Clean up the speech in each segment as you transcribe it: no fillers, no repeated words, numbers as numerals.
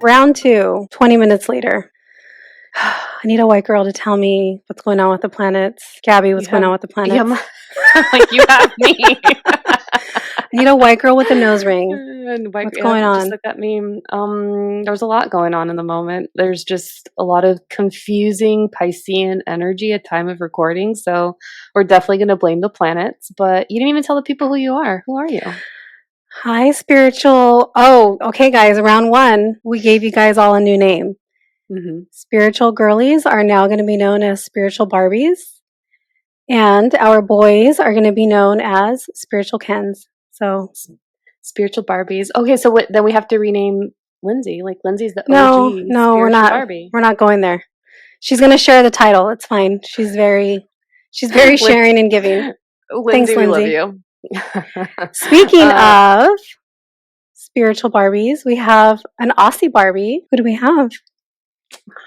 Round 2, 20 minutes later. I need a white girl to tell me what's going on with the planets. Gabby, what's going on with the planets? Like you have me. I need a white girl with a nose ring. What's going on? Just like that meme. There's a lot going on in the moment. There's just a lot of confusing Piscean energy at time of recording. So we're definitely going to blame the planets. But you didn't even tell the people who you are. Who are you? Hi, spiritual. Oh, okay, guys. Round 1, we gave you guys all a new name. Mm-hmm. Spiritual girlies are now going to be known as spiritual Barbies. And our boys are going to be known as spiritual Kens. So, spiritual Barbies. Okay, so then we have to rename Lindsay. Like Lindsay's the OG no, we're not. Barbie. We're not going there. She's going to share the title. It's fine. She's very sharing and giving. Lindsay, Thanks, Lindsay. We love you. Speaking of spiritual Barbies, we have an Aussie Barbie. Who do we have?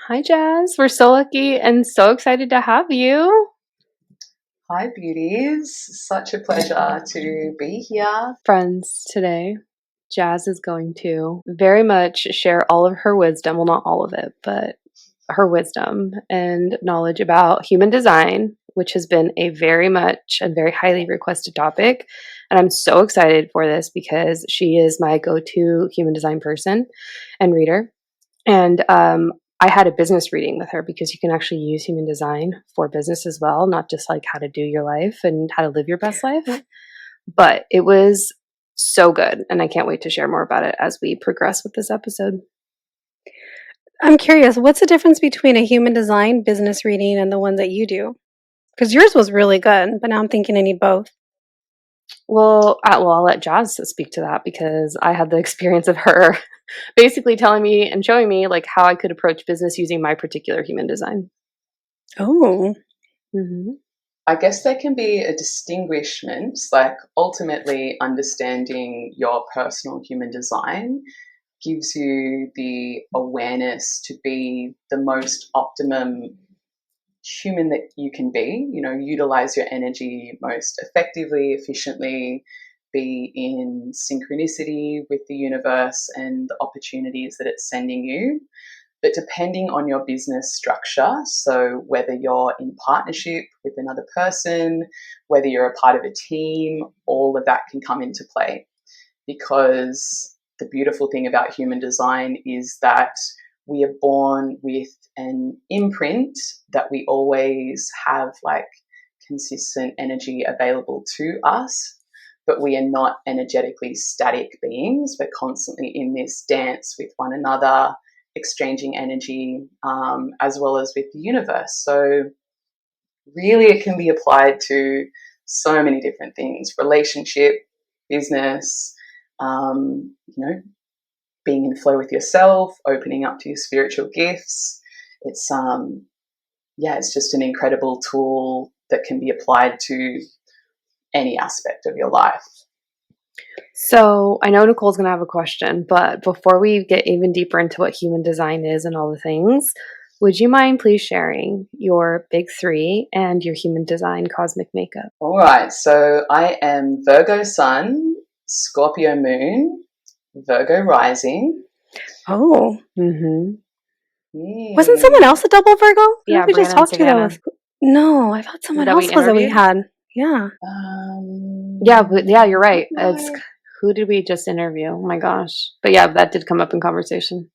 Hi, Jazz. We're so lucky and so excited to have you. Hi, beauties. Such a pleasure to be here. Friends, today, Jazz is going to very much share all of her wisdom. Well, not all of it, but her wisdom and knowledge about human design, which has been a very much and very highly requested topic. And I'm so excited for this because she is my go-to human design person and reader. And I had a business reading with her because you can actually use human design for business as well, not just like how to do your life and how to live your best life. But it was so good. And I can't wait to share more about it as we progress with this episode. I'm curious, what's the difference between a human design business reading and the one that you do? Because yours was really good, but now I'm thinking I need both. Well, I'll let Jazz speak to that because I had the experience of her basically telling me and showing me like how I could approach business using my particular human design. Oh. Mm-hmm. I guess there can be a distinguishment, like ultimately understanding your personal human design gives you the awareness to be the most optimum human that you can be, utilize your energy most effectively, efficiently, be in synchronicity with the universe and the opportunities that it's sending you. But depending on your business structure, so whether you're in partnership with another person, whether you're a part of a team, all of that can come into play. Because the beautiful thing about human design is that we are born with an imprint that we always have like consistent energy available to us, but we are not energetically static beings. We're constantly in this dance with one another, exchanging energy, as well as with the universe. So really it can be applied to so many different things: relationship, business, being in flow with yourself, opening up to your spiritual gifts. It's it's just an incredible tool that can be applied to any aspect of your life. So I know Nicole's going to have a question, but before we get even deeper into what human design is and all the things, would you mind please sharing your big 3 and your human design cosmic makeup? All right. So I am Virgo Sun, Scorpio Moon, Virgo Rising. Oh. Mm-hmm. Wasn't someone else a double Virgo? Yeah, we just talked to that was. No, I thought someone else was that we had. Yeah. Yeah, you're right. Who did we just interview? Oh my gosh. But yeah, that did come up in conversation.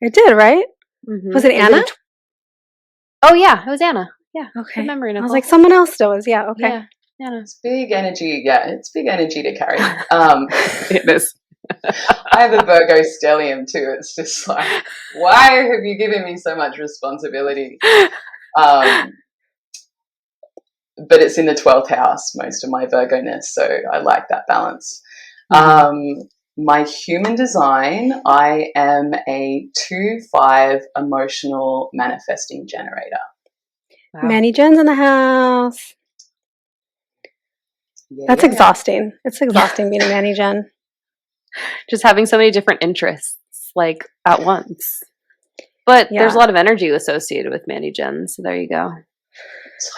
It did, right? Mm-hmm. Was it Anna? Oh yeah, it was Anna. Yeah. Okay. Good memory, Nicole. I was like, someone else does. Yeah. Okay. Yeah. Anna. It's big energy. Yeah, it's big energy to carry. It is. I have a Virgo stellium too. It's just like, why have you given me so much responsibility? But it's in the 12th house, most of my Virgo-ness, so I like that balance. Mm-hmm. My human design, I am a 2-5 emotional manifesting generator. Wow. Manny Jen's in the house. Yeah. That's exhausting. It's exhausting being a Manny Jen. Just having so many different interests, like, at once. But there's a lot of energy associated with Manny Jen, so there you go.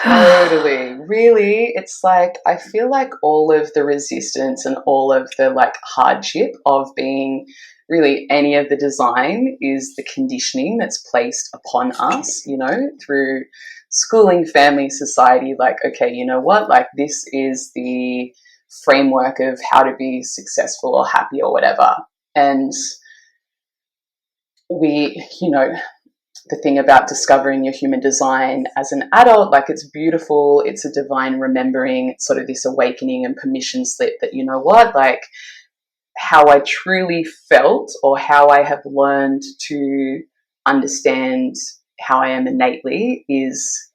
Totally. Really, it's like I feel like all of the resistance and all of the like hardship of being really any of the design is the conditioning that's placed upon us, you know, through schooling, family, society. Like, okay, you know what? Like, this is the framework of how to be successful or happy or whatever. And we, you know, the thing about discovering your human design as an adult, like it's beautiful, it's a divine remembering, it's sort of this awakening and permission slip that, you know what, like how I truly felt or how I have learned to understand how I am innately is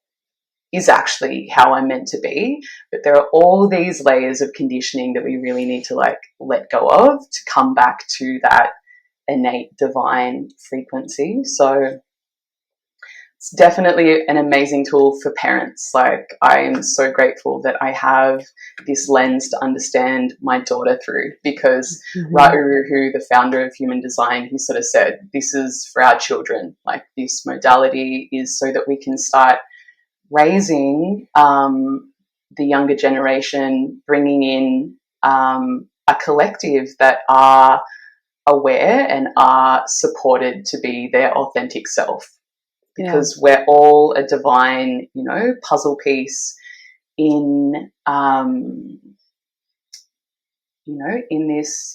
actually how I'm meant to be. But there are all these layers of conditioning that we really need to like let go of to come back to that innate divine frequency. So it's definitely an amazing tool for parents. Like, I am so grateful that I have this lens to understand my daughter through, because Ra'uru, who the founder of Human Design, he sort of said, this is for our children. Like, this modality is so that we can start raising the younger generation, bringing in a collective that are aware and are supported to be their authentic self. Because we're all a divine, you know, puzzle piece in, you know, in this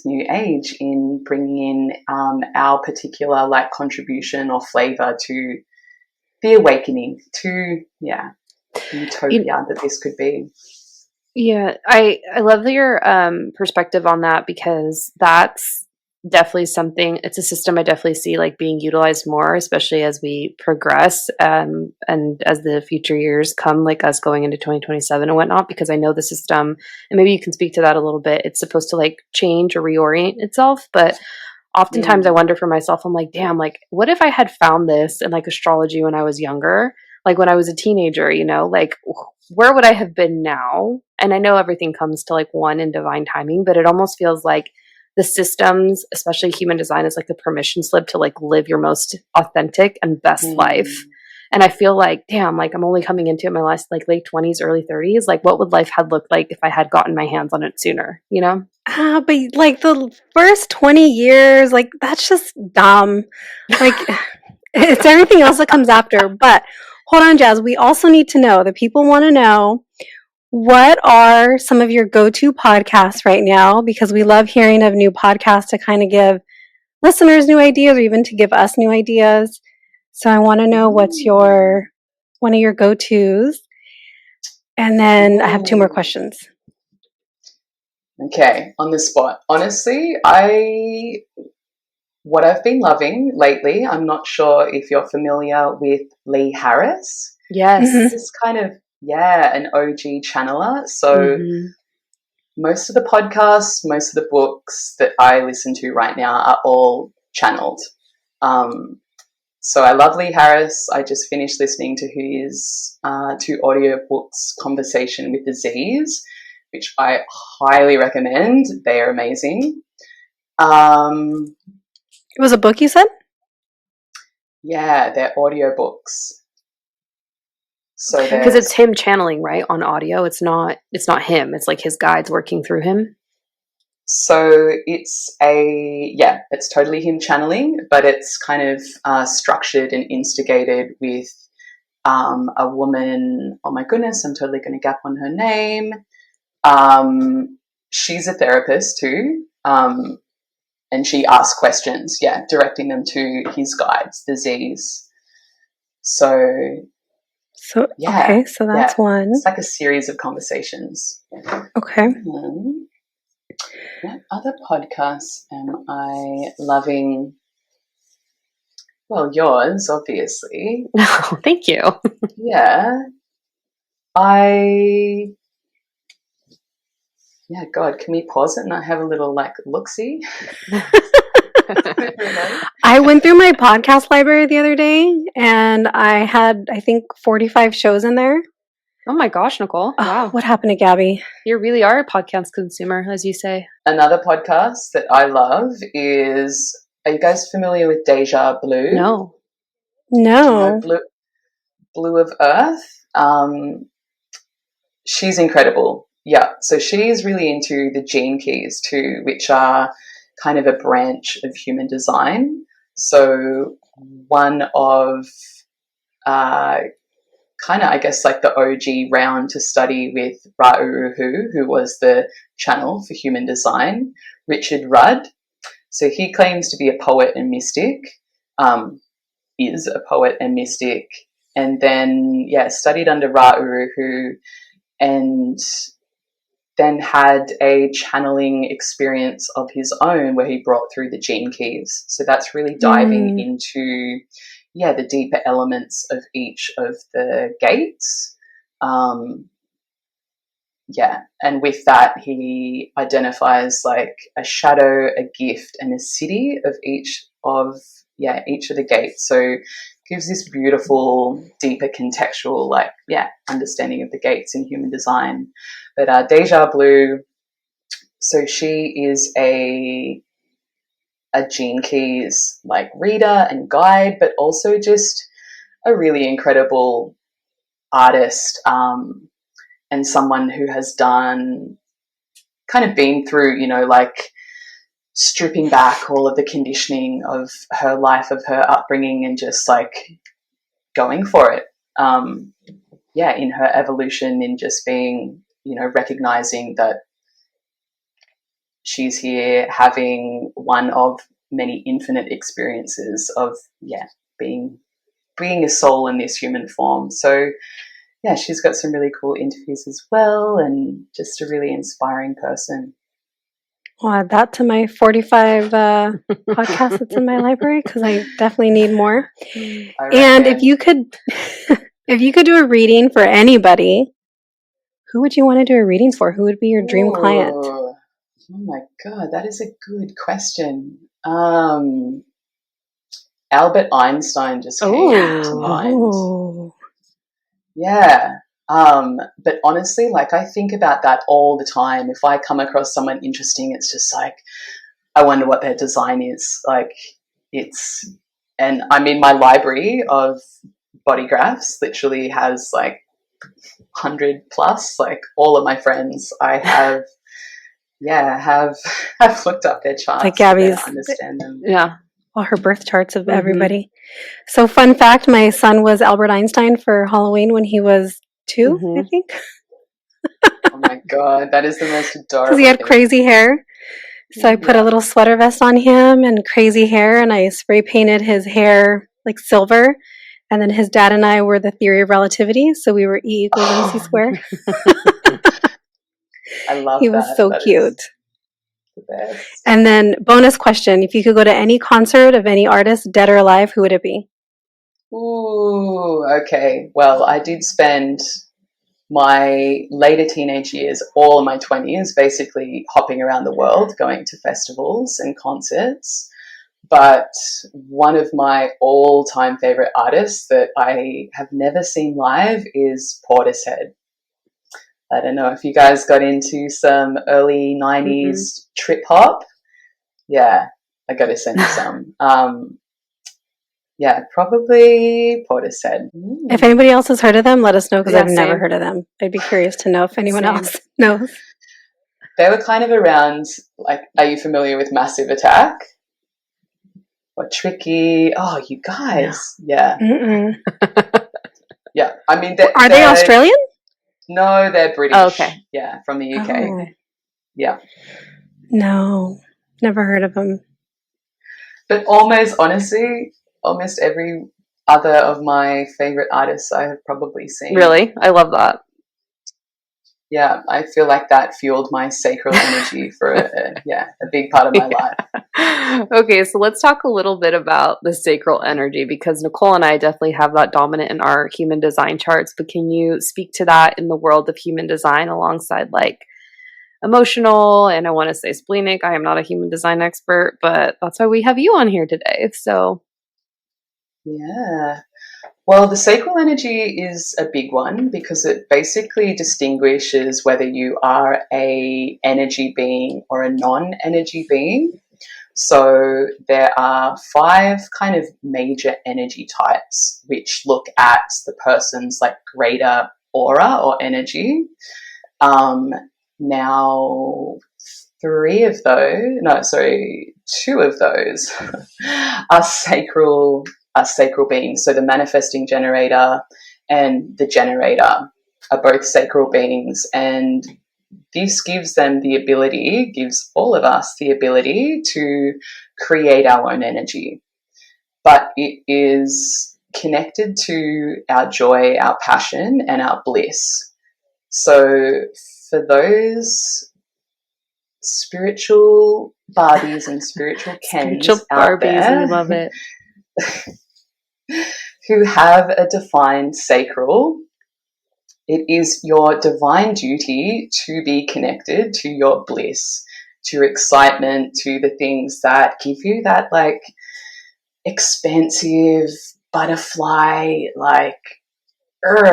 new age, in bringing in our particular like contribution or flavor to the awakening, to the utopia that this could be. Yeah, I love your perspective on that, because that's definitely something, it's a system I definitely see like being utilized more, especially as we progress and as the future years come, like us going into 2027 and whatnot, because I know the system, and maybe you can speak to that a little bit, it's supposed to like change or reorient itself, but oftentimes I wonder for myself, I'm like, damn, like what if I had found this in like astrology when I was younger, like when I was a teenager, you know, like where would I have been now? And I know everything comes to like one in divine timing, but it almost feels like the systems, especially human design, is like the permission slip to like live your most authentic and best life. And I feel like, damn, like I'm only coming into it in my last like late 20s, early 30s. Like what would life have looked like if I had gotten my hands on it sooner, you know? But like the first 20 years, like that's just dumb. Like it's everything else that comes after. But hold on, Jazz. We also need to know, the people want to know, what are some of your go-to podcasts right now? Because we love hearing of new podcasts to kind of give listeners new ideas or even to give us new ideas. So I want to know what's one of your go-tos. And then I have 2 more questions. Okay, on the spot. Honestly, what I've been loving lately, I'm not sure if you're familiar with Lee Harris. Yes. This kind of, an OG channeler. So most of the podcasts, most of the books that I listen to right now are all channeled. So I love Lee Harris. I just finished listening to his 2 audiobooks, Conversation with the Z's, which I highly recommend. They are amazing. It was a book, you said? Yeah, they're audiobooks. So because it's him channeling, right, on audio. It's not him. It's like his guides working through him. So it's it's totally him channeling, but it's kind of structured and instigated with a woman. Oh my goodness, I'm totally going to gap on her name. She's a therapist too, and she asks questions, directing them to his guides, the Z's. Okay, so that's one. It's like a series of conversations. Okay. What other podcasts am I loving? Well, yours, obviously. Oh, thank you. Yeah. God, can we pause it and I have a little like look-see? I went through my podcast library the other day and I had, I think, 45 shows in there. Oh my gosh, Nichole. Wow. What happened to Gabby? You really are a podcast consumer, as you say. Another podcast that I love is, are you guys familiar with Deja Blue? No. No. Blue of Earth. she's incredible. Yeah, so she's really into the gene keys too, which are kind of a branch of human design. So one of kind of, I guess, like the OG round to study with Ra'uruhu, who was the channel for human design, Richard Rudd. So he claims to be a poet and mystic, is a poet and mystic, and then, studied under Ra'uruhu, and then had a channeling experience of his own where he brought through the gene keys. So that's really diving into, the deeper elements of each of the gates. And with that, he identifies like a shadow, a gift, and a city of each of the gates. So gives this beautiful, deeper contextual, understanding of the gates in human design. But Deja Blue, so she is a Gene Keys like reader and guide, but also just a really incredible artist, and someone who has been through, stripping back all of the conditioning of her life, of her upbringing, and just going for it. In her evolution, in just being, recognizing that she's here having one of many infinite experiences of, being a soul in this human form. So, she's got some really cool interviews as well, and just a really inspiring person. I'll add that to my 45 podcasts that's in my library, because I definitely need more. And if you could do a reading for anybody, who would you want to do a reading for? Who would be your dream client? Oh my God, that is a good question. Albert Einstein just came to mind. Yeah. But honestly, I think about that all the time. If I come across someone interesting, it's just I wonder what their design is. And I mean, my library of body graphs literally has 100 plus. All of my friends, I have, have looked up their charts to better understand them. Yeah. All her birth charts of everybody. So, fun fact, my son was Albert Einstein for Halloween when he was 2, I think. Oh my God, that is the most adorable. Because he had crazy hair. So I put a little sweater vest on him and crazy hair, and I spray painted his hair silver. And then his dad and I were the theory of relativity, so we were E equals MC squared. I love he was so cute. The best. And then bonus question, if you could go to any concert of any artist, dead or alive, who would it be? Ooh, okay. Well, I did spend my later teenage years, all of my 20s, basically hopping around the world, going to festivals and concerts. But one of my all-time favorite artists that I have never seen live is Portishead. I don't know if you guys got into some early 90s trip hop. Yeah, I got to send you some. Probably Portishead. If anybody else has heard of them, let us know, because I've never heard of them. I'd be curious to know if anyone else knows. They were kind of around, are you familiar with Massive Attack? Or Tricky? Oh, you guys. Yeah. Yeah. I mean, are they Australian? No, they're British. Oh, okay. Yeah, from the UK. Oh. Yeah. No, never heard of them. But honestly, almost every other of my favorite artists I have probably seen. Really? I love that. Yeah, I feel like that fueled my sacral energy for a big part of my life. Okay, so let's talk a little bit about the sacral energy, because Nichole and I definitely have that dominant in our human design charts, but can you speak to that in the world of human design alongside emotional, and I want to say splenic? I am not a human design expert, but that's why we have you on here today. So yeah. Well, the sacral energy is a big one, because it basically distinguishes whether you are a energy being or a non-energy being. So there are 5 kind of major energy types which look at the person's like greater aura or energy. Now, 2 of those are sacral beings. So the manifesting generator and the generator are both sacral beings, and this gives all of us the ability to create our own energy. But it is connected to our joy, our passion, and our bliss. So for those spiritual Barbies and spiritual Kens Spiritual out Barbies, there, we love it. who have a defined sacral, it is your divine duty to be connected to your bliss, to your excitement, to the things that give you that like expansive butterfly like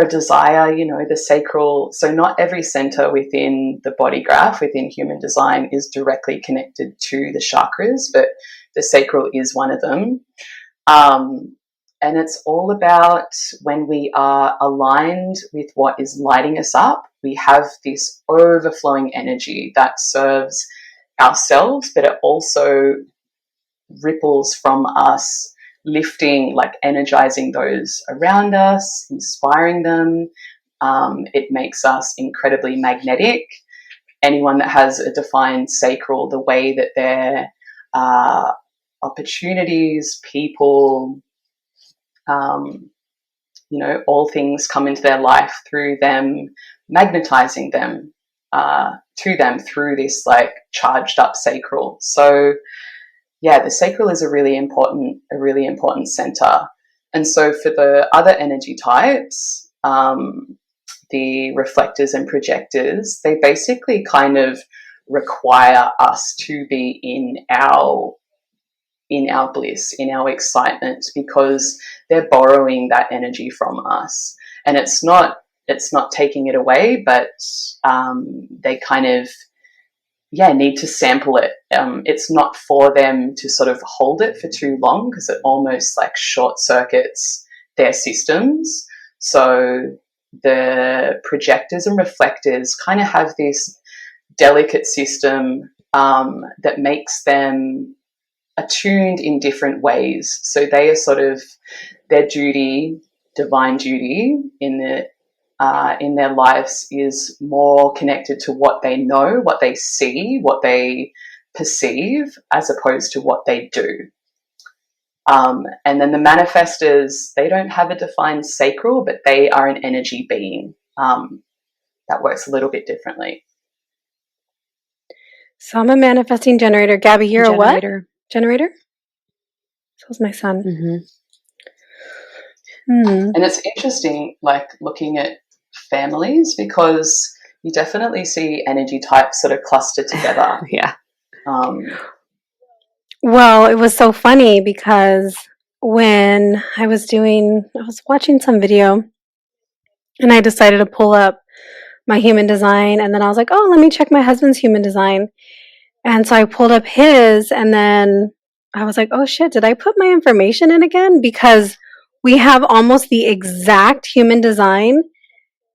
desire, the sacral. So not every center within the body graph, within human design, is directly connected to the chakras, but the sacral is one of them. And it's all about when we are aligned with what is lighting us up, we have this overflowing energy that serves ourselves, but it also ripples from us, lifting, like energizing those around us, inspiring them. It makes us incredibly magnetic. Anyone that has a defined sacral, the way that their opportunities, people, all things come into their life through them, magnetizing them to them through this like charged up sacral. So yeah, the sacral is a really important center. And so for the other energy types, the reflectors and projectors, they basically kind of require us to be in our bliss, in our excitement, because they're borrowing that energy from us. And it's not taking it away, but they kind of need to sample it. It's not for them to sort of hold it for too long, because it almost like short circuits their systems. So the projectors and reflectors kind of have this delicate system that makes them attuned in different ways. So they are sort of their duty, divine duty in their lives is more connected to what they know, what they see, what they perceive, as opposed to what they do. And then the manifestors, they don't have a defined sacral, but they are an energy being. That works a little bit differently. So I'm a manifesting generator. Gabby, you're a what? Generator? So is my son. And it's interesting, like looking at families, because you definitely see energy types sort of cluster together. Yeah. Well, it was so funny because when I was watching some video and I decided to pull up my human design, and then I was like, oh, let me check my husband's human design. And so I pulled up his, and then I was like, oh shit, did I put my information in again? Because we have almost the exact human design,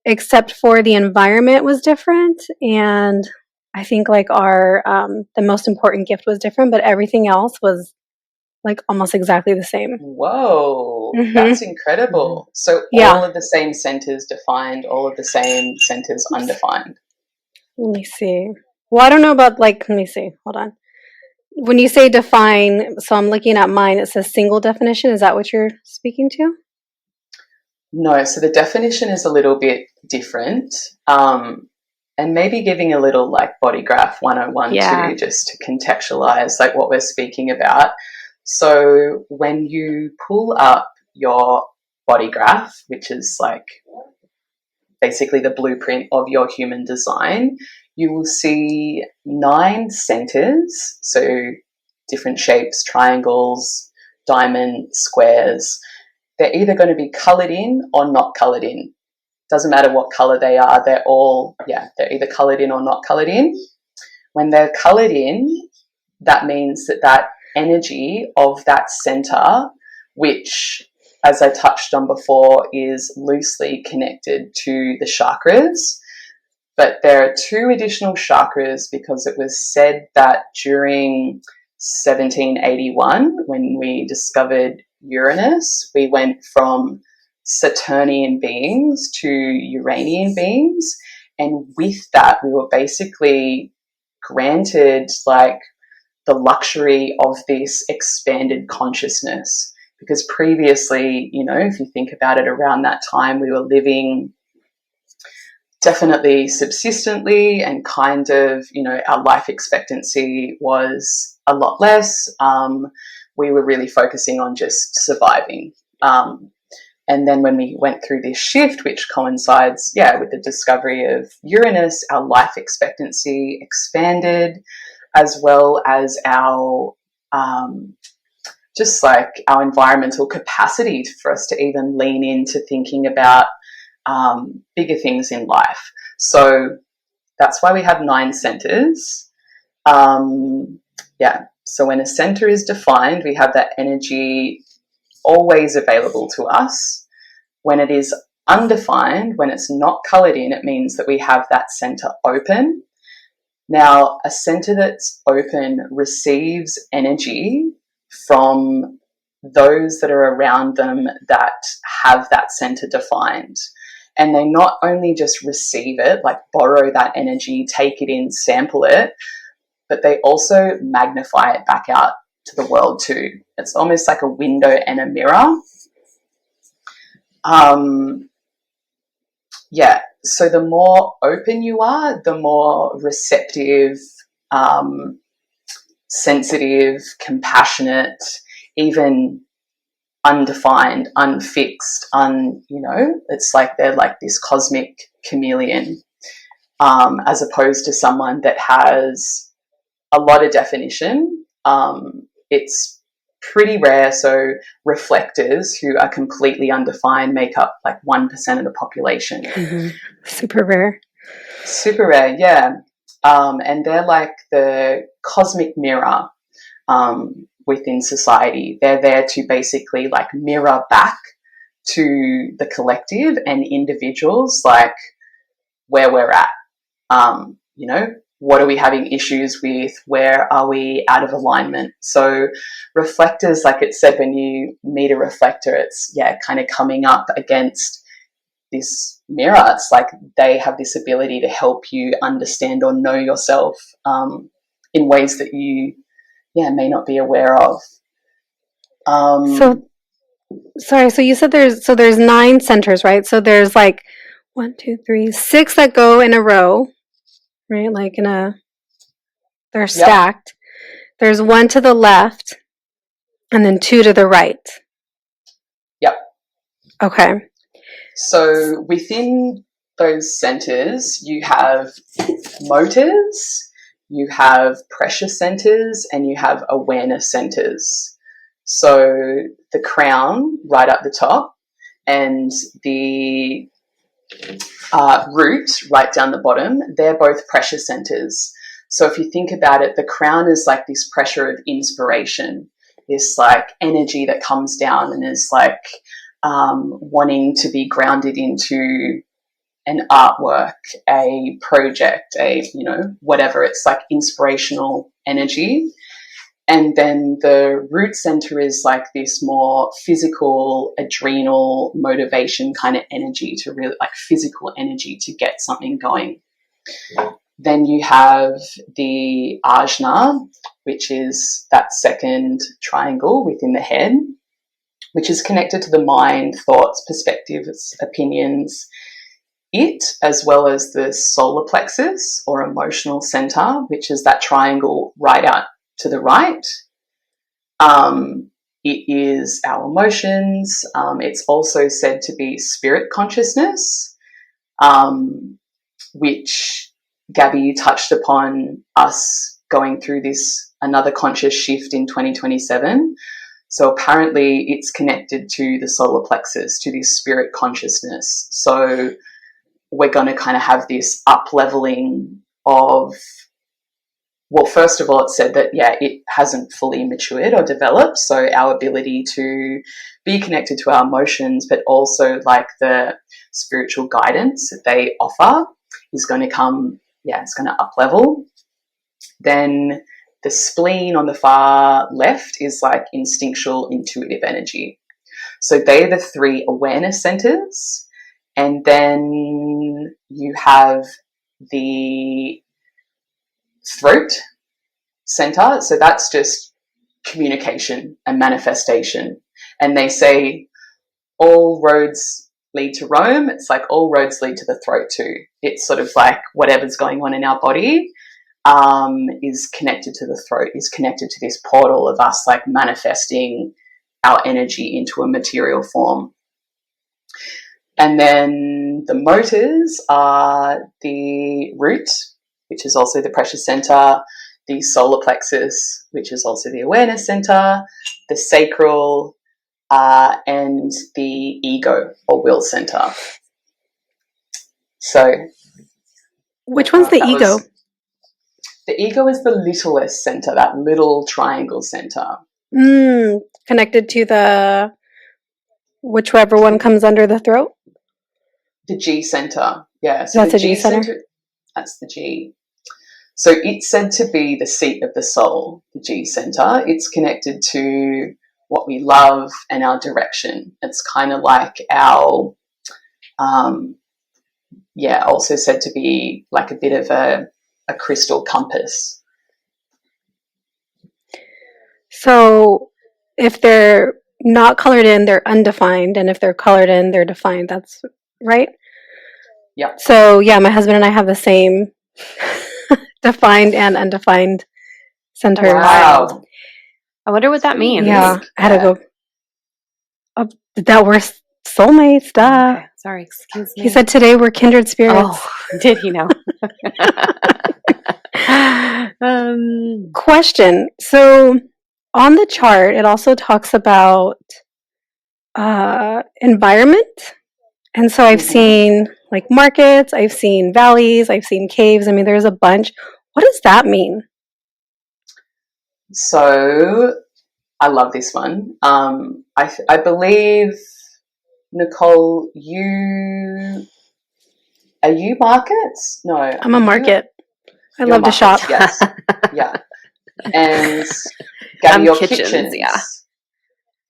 except for the environment was different. And I think like our, the most important gift was different, but everything else was like almost exactly the same. Whoa, that's incredible. So all of the same centers defined, all of the same centers undefined. Let me see. Well, I don't know about let me see. Hold on. When you say define, so I'm looking at mine, it says single definition. Is that what you're speaking to? No, so the definition is a little bit different. And maybe giving a little like body graph 101 too, just to contextualize like what we're speaking about. So when you pull up your body graph, which is like basically the blueprint of your human design, you will see 9 centers, so different shapes, triangles, diamond, squares. They're either going to be coloured in or not coloured in. Doesn't matter what colour they are, they're either coloured in or not coloured in. When they're coloured in, that means that energy of that center, which, as I touched on before, is loosely connected to the chakras. But there are two additional chakras because it was said that during 1781, when we discovered Uranus, we went from Saturnian beings to Uranian beings. And with that, we were basically granted like the luxury of this expanded consciousness. Because previously, you know, if you think about it, around that time, we were living definitely subsistently and kind of, you know, our life expectancy was a lot less. We were really focusing on just surviving. And then when we went through this shift, which coincides, with the discovery of Uranus, our life expectancy expanded, as well as our just like our environmental capacity for us to even lean into thinking about bigger things in life. So that's why we have 9 centers. So when a center is defined, we have that energy always available to us. When it is undefined, when it's not colored in, it means that we have that center open. Now, a center that's open receives energy from those that are around them that have that center defined. And they not only just receive it, like borrow that energy, take it in, sample it, but they also magnify it back out to the world too. It's almost like a window and a mirror. So the more open you are, the more receptive, sensitive, compassionate, even undefined, unfixed, it's like they're like this cosmic chameleon, as opposed to someone that has a lot of definition. It's pretty rare. So reflectors who are completely undefined make up like 1% of the population. Mm-hmm. Super rare. Super rare, yeah. And they're like the cosmic mirror within society. They're there to basically like mirror back to the collective and individuals like where we're at. What are we having issues with? Where are we out of alignment? So reflectors, like it said, when you meet a reflector, it's kind of coming up against this mirror. It's like they have this ability to help you understand or know yourself in ways that you may not be aware of. So you said there's 9 centers, right? So there's like 1, 2, 3, 6 that go in a row, right? Like they're stacked. There's 1 to the left and then 2 to the right. Yep. Okay. So within those centers, you have motors, you have pressure centers, and you have awareness centers. So the crown right up the top and the root right down the bottom, they're both pressure centers. So if you think about it, the crown is like this pressure of inspiration, this like energy that comes down and is like wanting to be grounded into an artwork, a project, whatever. It's like inspirational energy. And then the root center is like this more physical, adrenal motivation kind of energy, to really like physical energy to get something going. Then you have the ajna, which is that second triangle within the head, which is connected to the mind, thoughts, perspectives, opinions, as well as the solar plexus or emotional center, which is that triangle right out to the right. It is our emotions. It's also said to be spirit consciousness, which Gabby touched upon us going through another conscious shift in 2027. So apparently it's connected to the solar plexus, to this spirit consciousness. So we're going to kind of have this up-leveling of well, first of all, it said that, it hasn't fully matured or developed. So our ability to be connected to our emotions, but also like the spiritual guidance that they offer is going to come, it's going to up level. Then the spleen on the far left is like instinctual, intuitive energy. So they're the 3 awareness centers. And then you have the throat center. So that's just communication and manifestation. And they say all roads lead to Rome. It's like all roads lead to the throat too. It's sort of like whatever's going on in our body is connected to the throat, is connected to this portal of us like manifesting our energy into a material form. And then the motors are the root, which is also the pressure center, the solar plexus, which is also the awareness center, the sacral, and the ego or will center. So, which one's the ego? The ego is the littlest center, that little triangle center. Connected to the whichever one comes under the throat? The G center. Yeah. So that's the a G center? That's the G. So it's said to be the seat of the soul, the G center. It's connected to what we love and our direction. It's kind of like our, also said to be like a bit of a crystal compass. So if they're not colored in, they're undefined. And if they're colored in, they're defined. That's right? Yeah. So, my husband and I have the same defined and undefined centers. Wow. I wonder what that means. Yeah, I had to go. That we're soulmates, duh. Okay. Sorry, excuse me. He said today we're kindred spirits. Oh, did he know? Question. So on the chart, it also talks about environment. And so I've seen like markets, I've seen valleys, I've seen caves. I mean, there's a bunch. What does that mean? So I love this one. I believe, Nichole, are you markets? No. I'm a market. I love markets, to shop. Yes. Yeah. And Gabby, your kitchens. Yeah.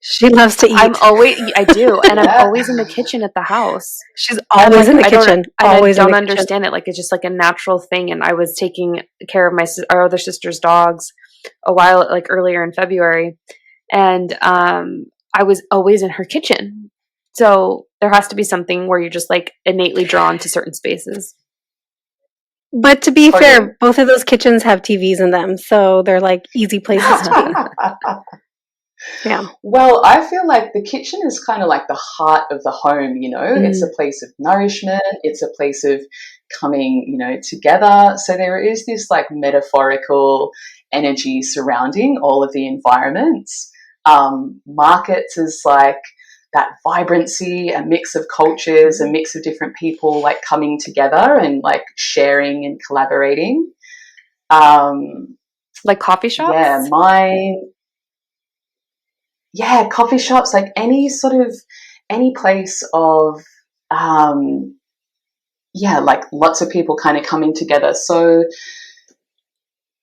She loves to eat. I do, and I'm always in the kitchen at the house. She's always in the kitchen. I don't understand it. Like it's just like a natural thing. And I was taking care of our other sister's dogs a while, like earlier in February, and I was always in her kitchen. So there has to be something where you're just like innately drawn to certain spaces. But to be fair, both of those kitchens have TVs in them, so they're like easy places to be. Yeah. Well, I feel like the kitchen is kind of like the heart of the home, It's a place of nourishment. It's a place of coming, together. So there is this like metaphorical energy surrounding all of the environments. Markets is like that vibrancy, a mix of cultures, a mix of different people like coming together and like sharing and collaborating. Like coffee shops? Coffee shops, like any place of, like lots of people kind of coming together. So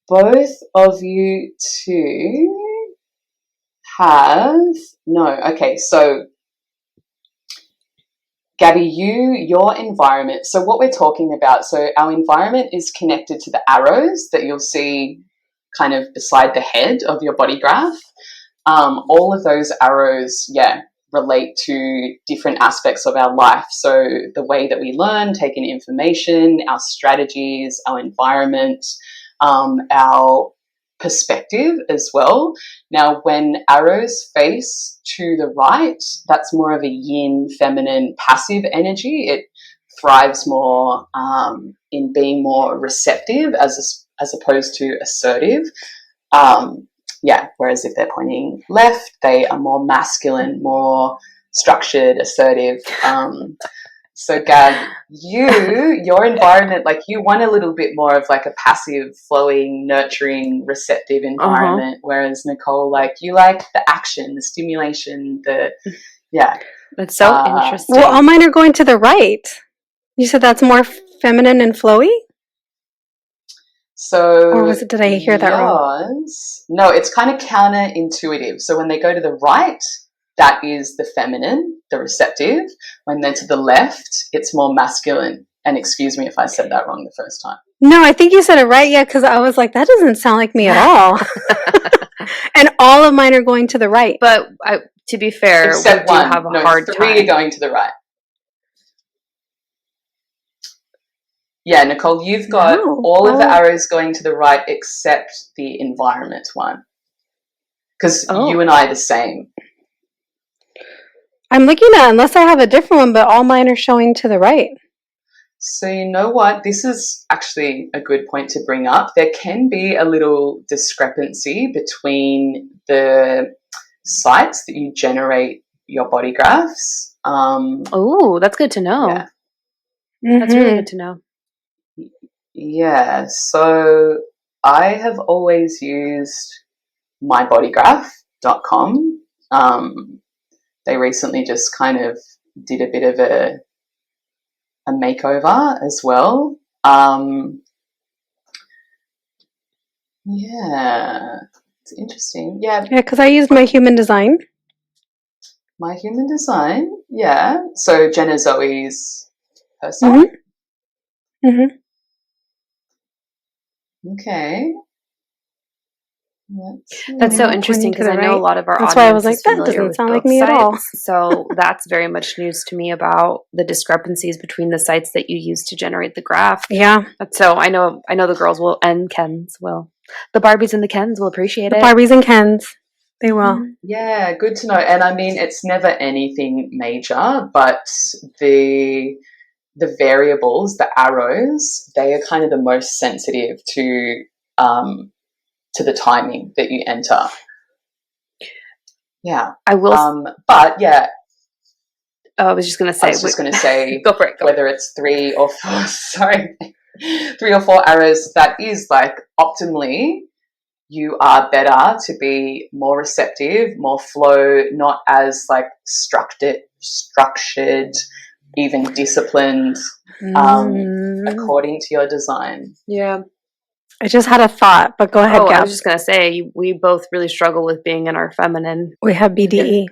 both of you two so Gabby, your environment. So what we're talking about, so our environment is connected to the arrows that you'll see kind of beside the head of your body graph. All of those arrows, relate to different aspects of our life. So the way that we learn, take in information, our strategies, our environment, our perspective as well. Now, when arrows face to the right, that's more of a yin, feminine, passive energy. It thrives more in being more receptive as opposed to assertive. Whereas if they're pointing left, they are more masculine, more structured, assertive. So Gab, your environment, like you want a little bit more of like a passive, flowing, nurturing, receptive environment, whereas Nichole, like you like the action, the stimulation, yeah. That's so interesting. Well, all mine are going to the right. You said that's more feminine and flowy? So Or did I hear that wrong? No, it's kind of counterintuitive. So when they go to the right, that is the feminine, the receptive. When they're to the left, it's more masculine. And excuse me if I said that wrong the first time. No, I think you said it right, yeah, because I was like, that doesn't sound like me at all. And all of mine are going to the right. But to be fair, except we do one. have a no, hard three time. are going to the right. Yeah, Nichole, you've got all of the arrows going to the right except the environment one. Because you and I are the same. I'm looking at, unless I have a different one, but all mine are showing to the right. So you know what? This is actually a good point to bring up. There can be a little discrepancy between the sites that you generate your body graphs. Oh, that's good to know. Yeah. That's really good to know. Yeah, so I have always used mybodygraph.com. They recently just kind of did a bit of a makeover as well. Yeah, it's interesting. Yeah, because I used my human design. My human design, yeah. So Jenna Zoe's person. Okay. That's so interesting because I know a lot of our that's audience why I was like, is that familiar doesn't with sound both like me at all. sites. So that's very much news to me about the discrepancies between the sites that you use to generate the graph. Yeah. So I know the girls will, and Kens will. The Barbies and the Kens will appreciate it. The Barbies and Kens. They will. Yeah, good to know. And I mean, it's never anything major, but the variables, the arrows, they are kind of the most sensitive to the timing that you enter. Yeah. I will. But yeah. I was just going to say. I was just going to say go for it. Whether it's 3 or 4, 3 or 4 arrows, that is like optimally you are better to be more receptive, more flow, not as like structured, even disciplined, according to your design. Yeah. I just had a thought, but go ahead, Gab. I was just going to say, we both really struggle with being in our feminine. We have BDE.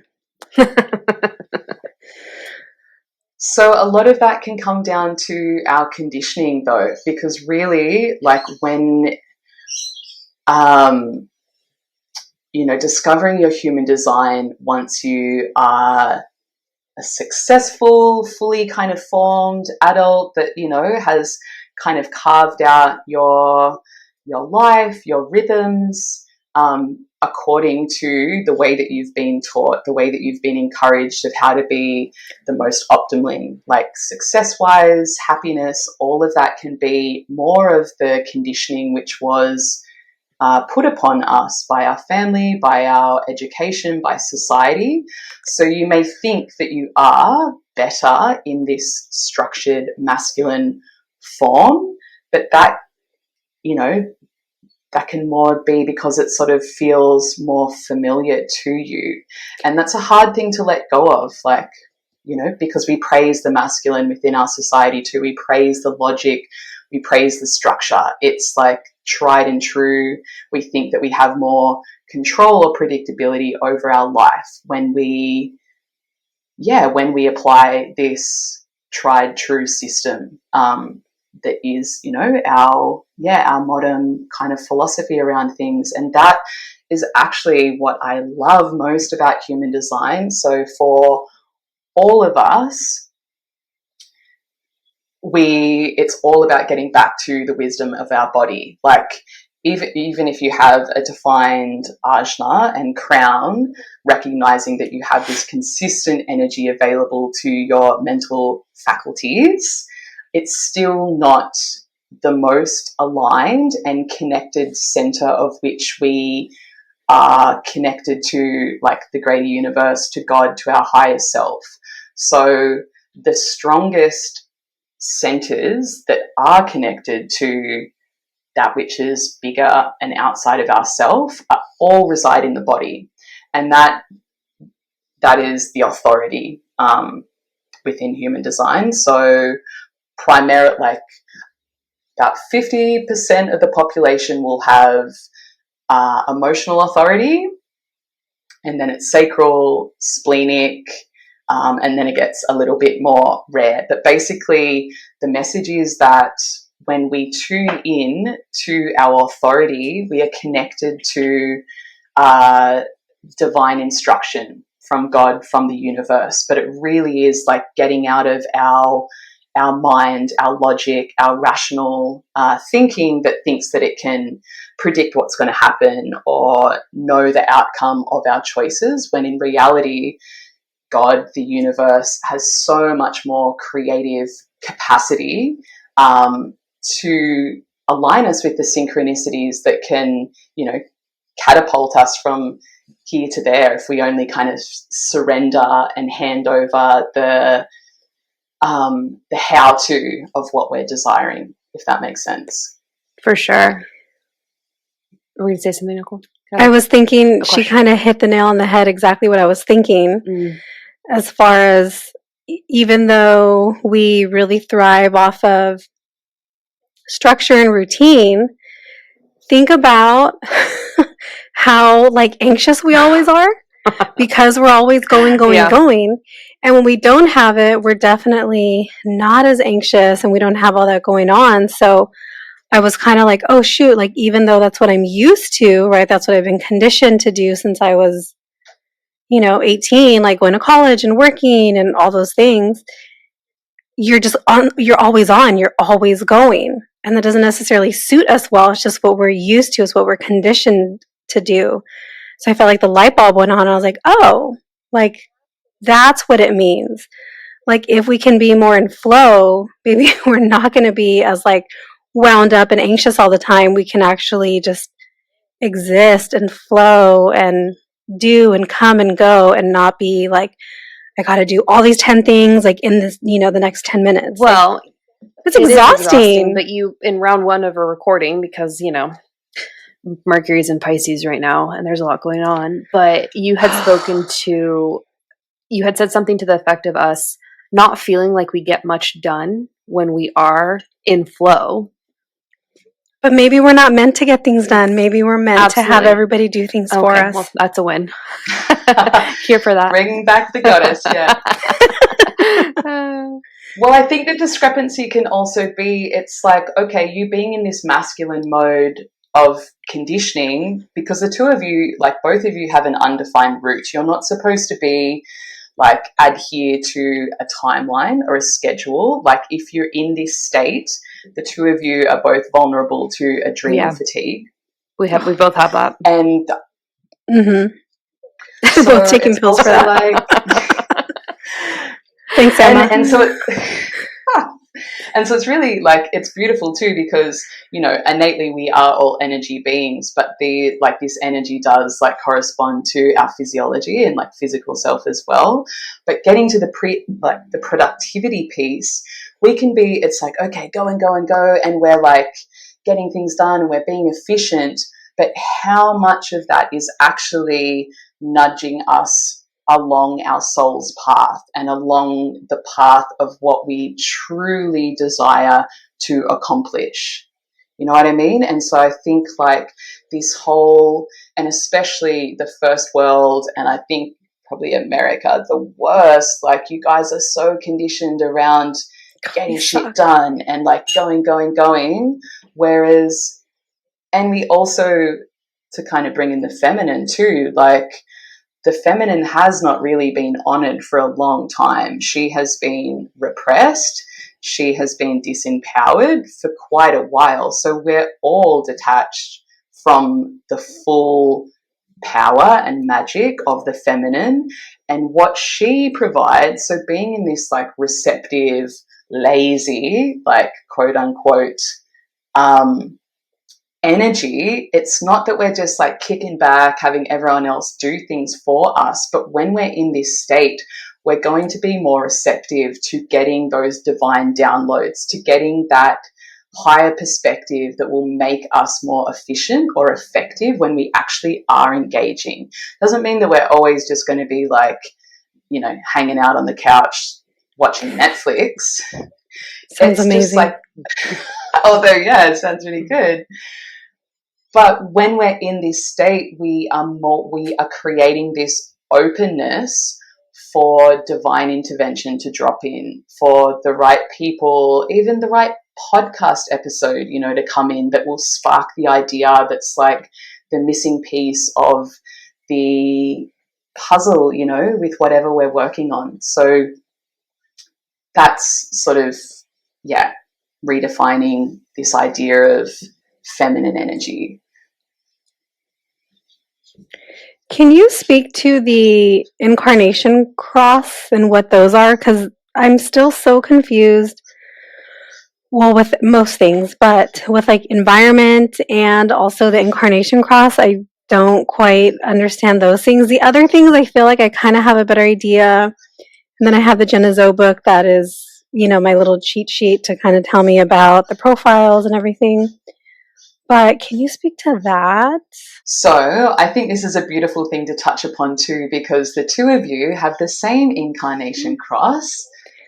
So a lot of that can come down to our conditioning though, because really like when, discovering your human design once you are a successful, fully kind of formed adult that, has kind of carved out your life, your rhythms, according to the way that you've been taught, the way that you've been encouraged of how to be the most optimally, like success-wise, happiness, all of that can be more of the conditioning which was put upon us by our family, by our education, by society. So you may think that you are better in this structured masculine form, but that, that can more be because it sort of feels more familiar to you. And that's a hard thing to let go of, like, because we praise the masculine within our society too. We praise the logic, we praise the structure. It's like tried and true. We think that we have more control or predictability over our life when we apply this tried true system that is, our modern kind of philosophy around things. And that is actually what I love most about human design. So for all of us, it's all about getting back to the wisdom of our body. Like even if you have a defined ajna and crown, recognizing that you have this consistent energy available to your mental faculties, it's still not the most aligned and connected center of which we are connected to, like the greater universe, to God, to our higher self. So the strongest centers that are connected to that which is bigger and outside of ourselves all reside in the body. And that is the authority within human design. So primarily, like about 50% of the population will have emotional authority, and then it's sacral, splenic, and then it gets a little bit more rare. But basically, the message is that when we tune in to our authority, we are connected to divine instruction from God, from the universe. But it really is like getting out of our mind, our logic, our rational thinking that thinks that it can predict what's going to happen or know the outcome of our choices, when in reality, God, the universe, has so much more creative capacity to align us with the synchronicities that can, catapult us from here to there if we only kind of surrender and hand over the how-to of what we're desiring, if that makes sense. For sure. Were you going to say something, Nichole? I was thinking she kind of hit the nail on the head, exactly what I was thinking, as far as even though we really thrive off of structure and routine, think about how like anxious we always are because we're always going. And when we don't have it, we're definitely not as anxious and we don't have all that going on. So I was kind of like, oh shoot, like even though that's what I'm used to, right? That's what I've been conditioned to do since I was, 18, like going to college and working and all those things. You're always on, you're always going. And that doesn't necessarily suit us well. It's just what we're used to, it's what we're conditioned to do. So I felt like the light bulb went on and I was like, oh, like that's what it means. Like if we can be more in flow, maybe we're not going to be as like wound up and anxious all the time. We can actually just exist and flow and do and come and go and not be like, I got to do all these 10 things like in this, the next 10 minutes. Well, like, it's exhausting. But you, in round one of a recording, because, Mercury's in Pisces right now and there's a lot going on, but you had you had said something to the effect of us not feeling like we get much done when we are in flow. But maybe we're not meant to get things done. Maybe we're meant to have everybody do things for us. Well, that's a win. Here for that. Bring back the goddess, yeah. Well, I think the discrepancy can also be, it's like, okay, you being in this masculine mode of conditioning, because the two of you, like both of you have an undefined route. You're not supposed to be like adhere to a timeline or a schedule. Like if you're in this state, the two of you are both vulnerable to adrenal fatigue. We both have that. And so both taking pills for that. Like, thanks, Emma. And so it's really like, it's beautiful too, because, innately we are all energy beings, but this energy does like correspond to our physiology and like physical self as well. But getting to the productivity piece, we can be, it's like, okay, go and go and go. And we're like getting things done and we're being efficient, but how much of that is actually nudging us along our soul's path and along the path of what we truly desire to accomplish. You know what I mean? And so I think like this whole, and especially the first world, and I think probably America, the worst, like you guys are so conditioned around getting shit done and like going. Whereas, and we also, to kind of bring in the feminine too, like, the feminine has not really been honored for a long time. She has been repressed. She has been disempowered for quite a while. So we're all detached from the full power and magic of the feminine and what she provides. So being in this like receptive, lazy, like quote unquote, energy, it's not that we're just like kicking back, having everyone else do things for us, but when we're in this state, we're going to be more receptive to getting those divine downloads, to getting that higher perspective that will make us more efficient or effective when we actually are engaging. Doesn't mean that we're always just going to be like, you know, hanging out on the couch watching Netflix. Sounds It's amazing. just like, although, yeah, it sounds really good. But when we're in this state, we are creating this openness for divine intervention to drop in, for the right people, even the right podcast episode, you know, to come in that will spark the idea that's like the missing piece of the puzzle, you know, with whatever we're working on. So that's sort of, yeah, redefining this idea of feminine energy. Can you speak to the incarnation cross and what those are? Because I'm still so confused. Well, with most things, but with like environment and also the incarnation cross, I don't quite understand those things. The other things, I feel like I kind of have a better idea. And then I have the Jenna Zoe book that is, you know, my little cheat sheet to kind of tell me about the profiles and everything. But can you speak to that? So I think this is a beautiful thing to touch upon too, because the two of you have the same incarnation cross.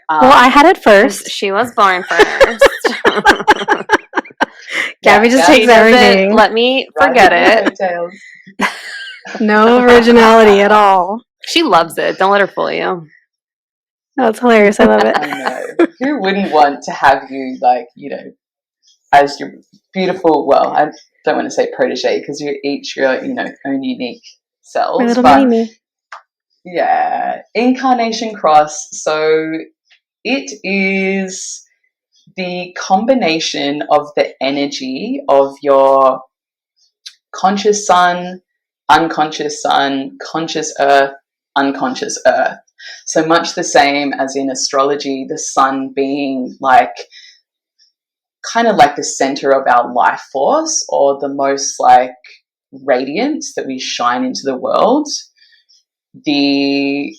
Well, I had it first. She was born first. Gabby just takes everything. Let me forget it. No originality at all. She loves it. Don't let her fool you. That's hilarious. I love it. I know. Who wouldn't want to have you, like, you know, as your beautiful, well, I don't want to say protege because you're each your, you know, own unique selves. My little mini-me. Yeah. Incarnation cross. So it is the combination of the energy of your conscious sun, conscious earth, unconscious earth. So much the same as in astrology, the sun being like kind of like the center of our life force, or the most like radiance that we shine into the world. The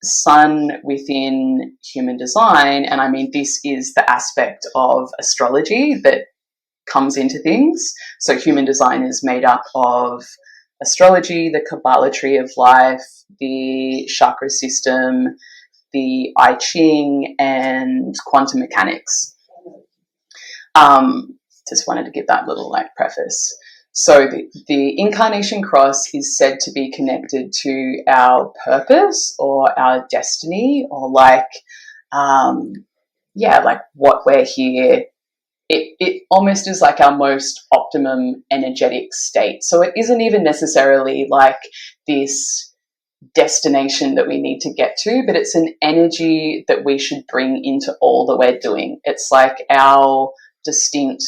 sun within human design, and I mean this is the aspect of astrology that comes into things. So human design is made up of astrology, the Kabbalah tree of life, the chakra system, the I Ching, and quantum mechanics. Just wanted to give that little like preface. So the incarnation cross is said to be connected to our purpose or our destiny, or like, like what we're here. It almost is like our most optimum energetic state. So it isn't even necessarily like this destination that we need to get to, but it's an energy that we should bring into all that we're doing. It's like our distinct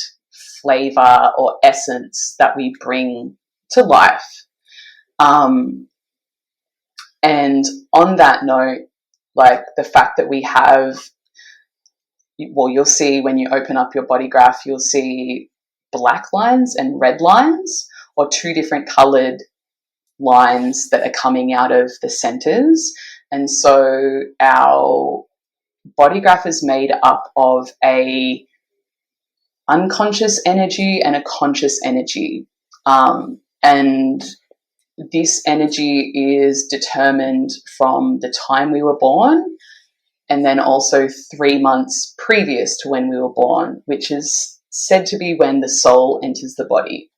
flavor or essence that we bring to life. And on that note, like the fact that we have, well, you'll see when you open up your body graph, you'll see black lines and red lines, or two different colored lines that are coming out of the centers. And so our body graph is made up of a unconscious energy and a conscious energy. And this energy is determined from the time we were born, and then also 3 months previous to when we were born, which is said to be when the soul enters the body.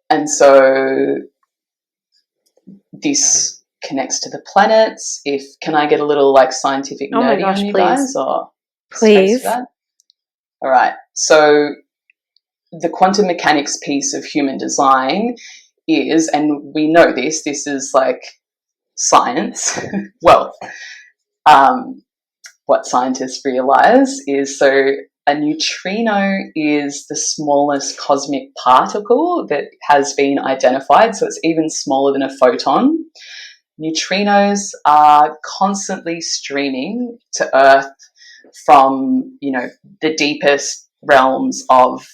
And so this connects to the planets. Can I get a little like scientific nerdy on you guys, or please? Space for that? All right. So the quantum mechanics piece of human design is, and we know this is like science. Well, what scientists realize is, so a neutrino is the smallest cosmic particle that has been identified, so it's even smaller than a photon. Neutrinos are constantly streaming to Earth from, you know, the deepest realms of,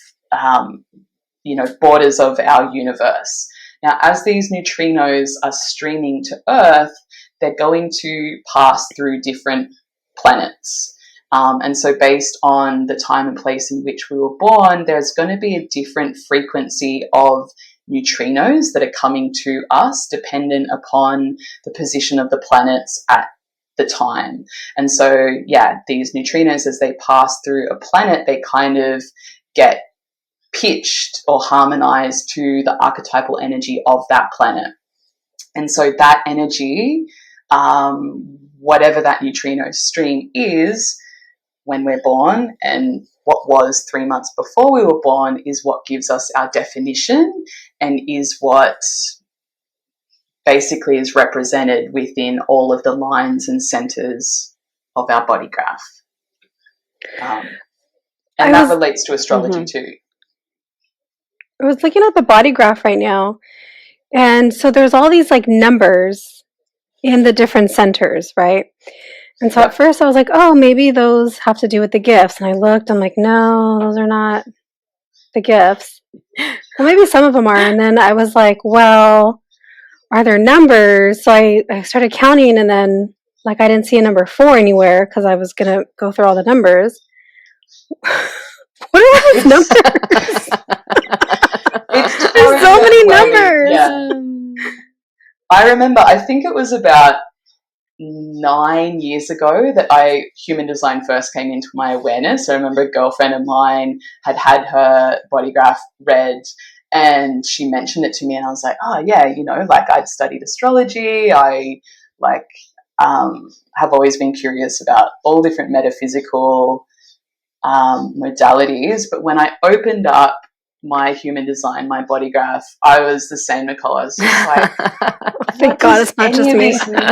borders of our universe. Now, as these neutrinos are streaming to Earth, they're going to pass through different planets. And so based on the time and place in which we were born, there's going to be a different frequency of neutrinos that are coming to us dependent upon the position of the planets at the time. And so, yeah, these neutrinos, as they pass through a planet, they kind of get pitched or harmonized to the archetypal energy of that planet. And so that energy, whatever that neutrino stream is, when we're born, and what was 3 months before we were born, is what gives us our definition and is what basically is represented within all of the lines and centers of our body graph. And that relates to astrology too. I was looking at the body graph right now, and so there's all these like numbers in the different centers, right? And so at first I was like, oh, maybe those have to do with the gifts. And I looked, I'm like, no, those are not the gifts. Well, maybe some of them are. And then I was like, well, are there numbers? So I started counting, and then like I didn't see a number 4 anywhere because I was going to go through all the numbers. What are all those numbers? There's so many numbers. Yeah. I remember, I think it was about 9 years ago that human design first came into my awareness. I remember a girlfriend of mine had her body graph read, and she mentioned it to me, and I was like, oh yeah, like I'd studied astrology. I have always been curious about all different metaphysical modalities. But when I opened up my human design, my body graph, I was the same, Nichole. I was just like, thank God it's not just me.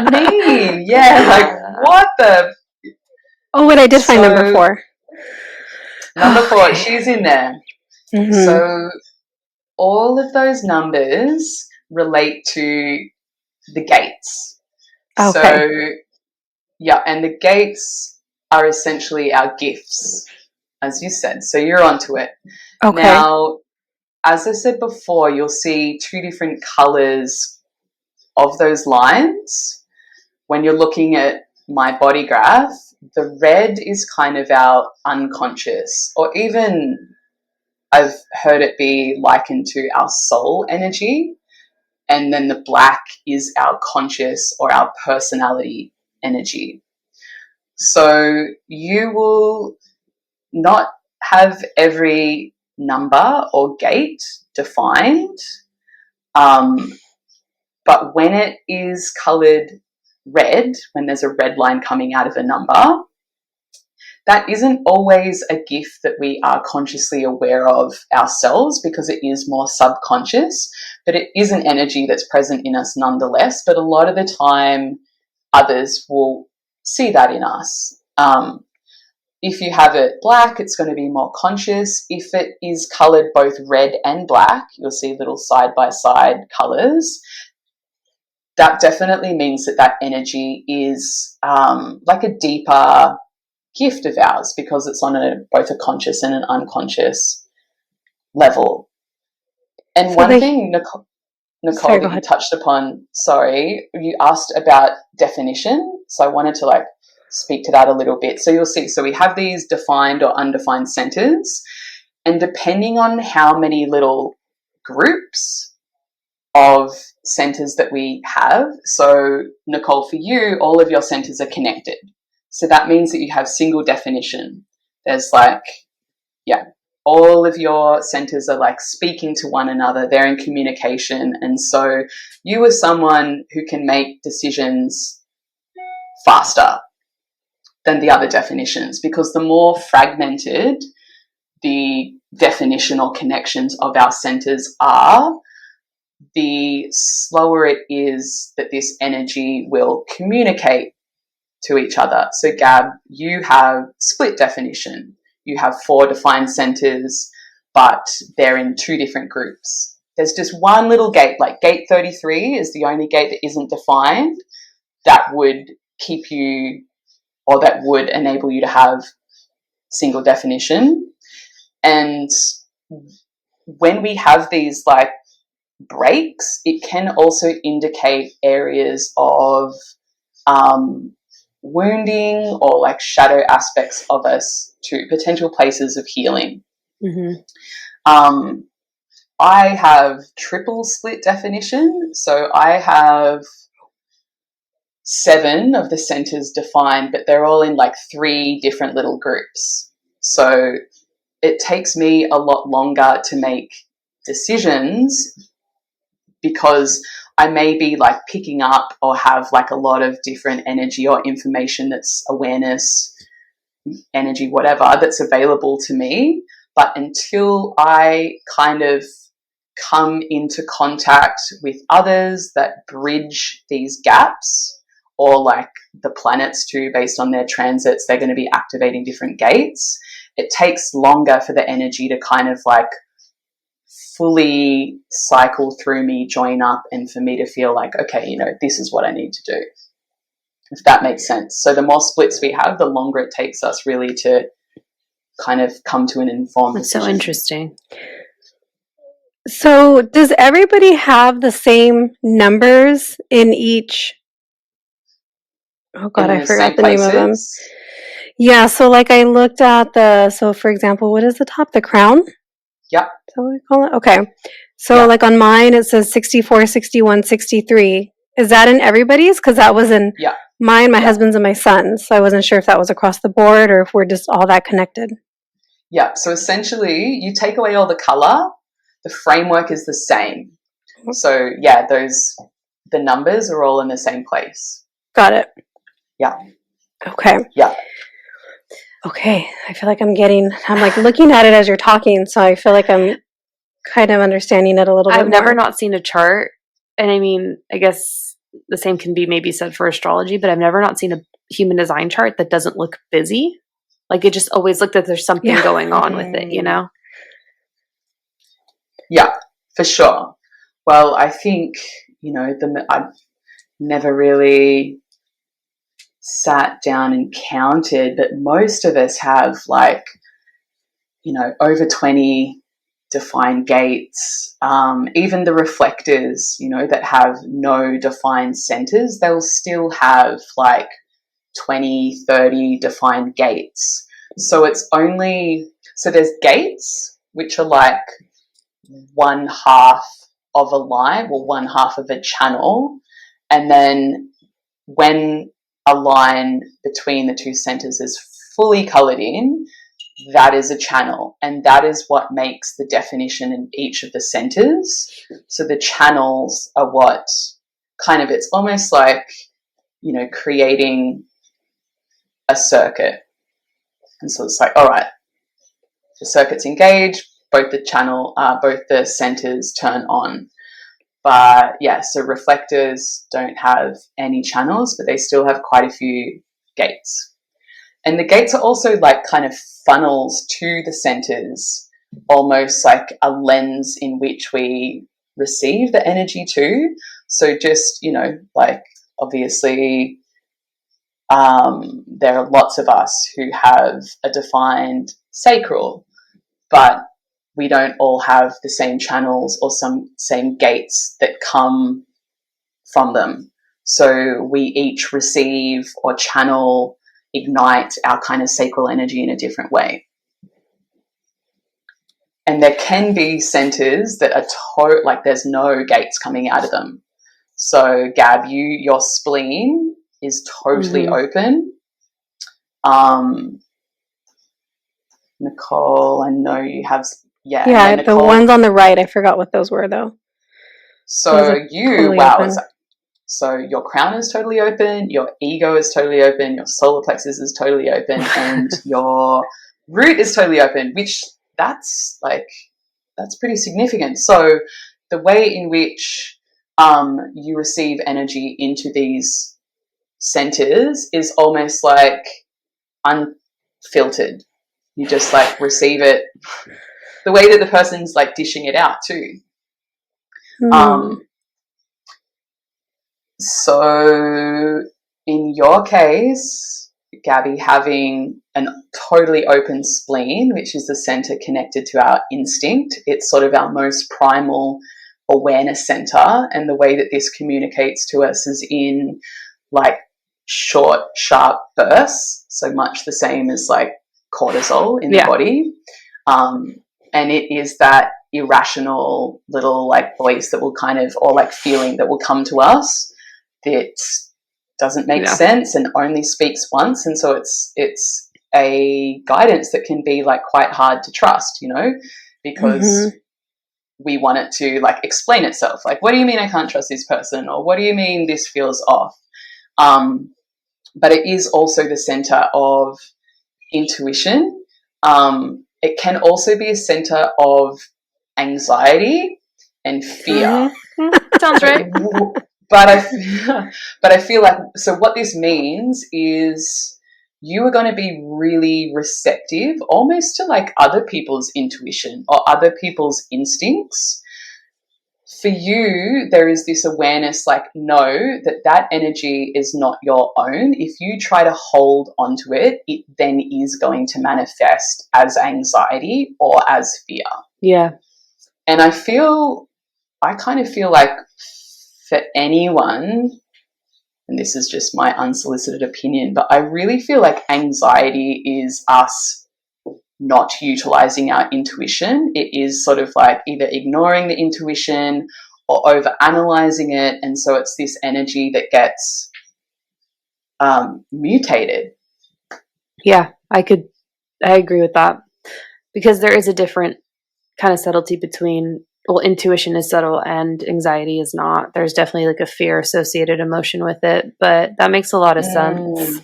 Mean? Yeah, like what the? Oh, wait, I did find number 4. Number 4, she's in there. Mm-hmm. So all of those numbers relate to the gates. Okay. So yeah, and the gates are essentially our gifts, as you said. So you're onto it. Okay. Now, as I said before, you'll see 2 different colors of those lines. When you're looking at my body graph, the red is kind of our unconscious, or even I've heard it be likened to our soul energy. And then the black is our conscious or our personality energy. So you will not have every number or gate defined, but when it is coloured red, when there's a red line coming out of a number, that isn't always a gift that we are consciously aware of ourselves, because it is more subconscious, but it is an energy that's present in us nonetheless. But a lot of the time others will see that in us. If you have it black, it's going to be more conscious. If it is coloured both red and black, you'll see little side-by-side colours. That definitely means that energy is like a deeper gift of ours, because it's on both a conscious and an unconscious level. And so one thing, Nichole, that you touched upon, you asked about definition. So I wanted to speak to that a little bit. So you'll see, so we have these defined or undefined centers, and depending on how many little groups of centers that we have, so Nichole, for you, all of your centers are connected. So that means that you have single definition. There's all of your centers are speaking to one another. They're in communication. And so you are someone who can make decisions faster than the other definitions, because the more fragmented the definition or connections of our centers are, the slower it is that this energy will communicate to each other. So Gab, you have split definition. You have 4 defined centers, but they're in 2 different groups. There's just one little gate, like gate 33 is the only gate that isn't defined, that would keep you, or that would enable you to have single definition. And when we have these breaks, it can also indicate areas of wounding or like shadow aspects of us to potential places of healing. I have triple split definition, so I have 7 of the centers defined, but they're all in like 3 different little groups. So it takes me a lot longer to make decisions because I may be like picking up or have like a lot of different energy or information that's awareness, energy, whatever, that's available to me. But until I kind of come into contact with others that bridge these gaps, or like the planets too, based on their transits, they're going to be activating different gates. It takes longer for the energy to kind of like fully cycle through me, join up, and for me to feel like, okay, you know, this is what I need to do, if that makes sense. So the more splits we have, the longer it takes us really to kind of come to an informed decision. So interesting. So does everybody have the same numbers in each? Oh God, I forgot the name of them. Yeah, so like I looked at so for example, what is the top? The crown? Yeah. Is that what we call it? Okay. So like on mine, it says 64, 61, 63. Is that in everybody's? Because that was in mine, my husband's, and my son's. So I wasn't sure if that was across the board or if we're just all that connected. Yeah. So essentially, you take away all the color, the framework is the same. So yeah, the numbers are all in the same place. Got it. Yeah. Okay. Yeah. Okay. I feel like I'm like looking at it as you're talking, so I feel like I'm kind of understanding it a little bit more. I've never not seen a chart, and I mean, I guess the same can be maybe said for astrology, but I've never not seen a human design chart that doesn't look busy. Like it just always looked that there's something going on with it, you know? Yeah, for sure. Well, I think, you know, I've never really sat down and counted, but most of us have like, you know, over 20 defined gates. Even the reflectors, you know, that have no defined centers, they'll still have like 20, 30 defined gates. So there's gates, which are like 1/2 of a line, or 1/2 of a channel. And then when a line between the 2 centers is fully colored in, that is a channel. And that is what makes the definition in each of the centers. So the channels are what kind of, it's almost like, you know, creating a circuit. And so it's like, all right, the circuit's engaged, both the centers turn on. But yeah, so reflectors don't have any channels, but they still have quite a few gates. And the gates are also like kind of funnels to the centers, almost like a lens in which we receive the energy too. So just, you know, like obviously there are lots of us who have a defined sacral, but we don't all have the same channels or some same gates that come from them. So we each receive or channel, ignite our kind of sacral energy in a different way. And there can be centers that are like there's no gates coming out of them. So Gab, your spleen is totally open. Nichole, I know you have, yeah, Nichole, the ones on the right, I forgot what those were though. So so your crown is totally open, your ego is totally open, your solar plexus is totally open, and your root is totally open, which that's pretty significant. So the way in which you receive energy into these centers is almost like unfiltered. You just like receive it the way that the person's like dishing it out too. So in your case, Gabby, having a totally open spleen, which is the center connected to our instinct, it's sort of our most primal awareness center, and the way that this communicates to us is in like short, sharp bursts, so much the same as like cortisol in the body. And it is that irrational little like voice that will kind of, or like feeling that will come to us that doesn't make sense and only speaks once. And so it's a guidance that can be like quite hard to trust, you know, because we want it to like explain itself. Like, what do you mean I can't trust this person? Or what do you mean this feels off? But it is also the center of intuition. It can also be a center of anxiety and fear. Sounds right. But I feel like, so what this means is you are going to be really receptive almost to like other people's intuition or other people's instincts. For you, there is this awareness, like, know that energy is not your own. If you try to hold onto it, it then is going to manifest as anxiety or as fear. Yeah. And I kind of feel like for anyone, and this is just my unsolicited opinion, but I really feel like anxiety is us not utilizing our intuition. It is sort of like either ignoring the intuition or over analyzing it. And so it's this energy that gets mutated. Yeah, I agree with that, because there is a different kind of subtlety between, well, intuition is subtle and anxiety is not. There's definitely like a fear associated emotion with it, but that makes a lot of sense.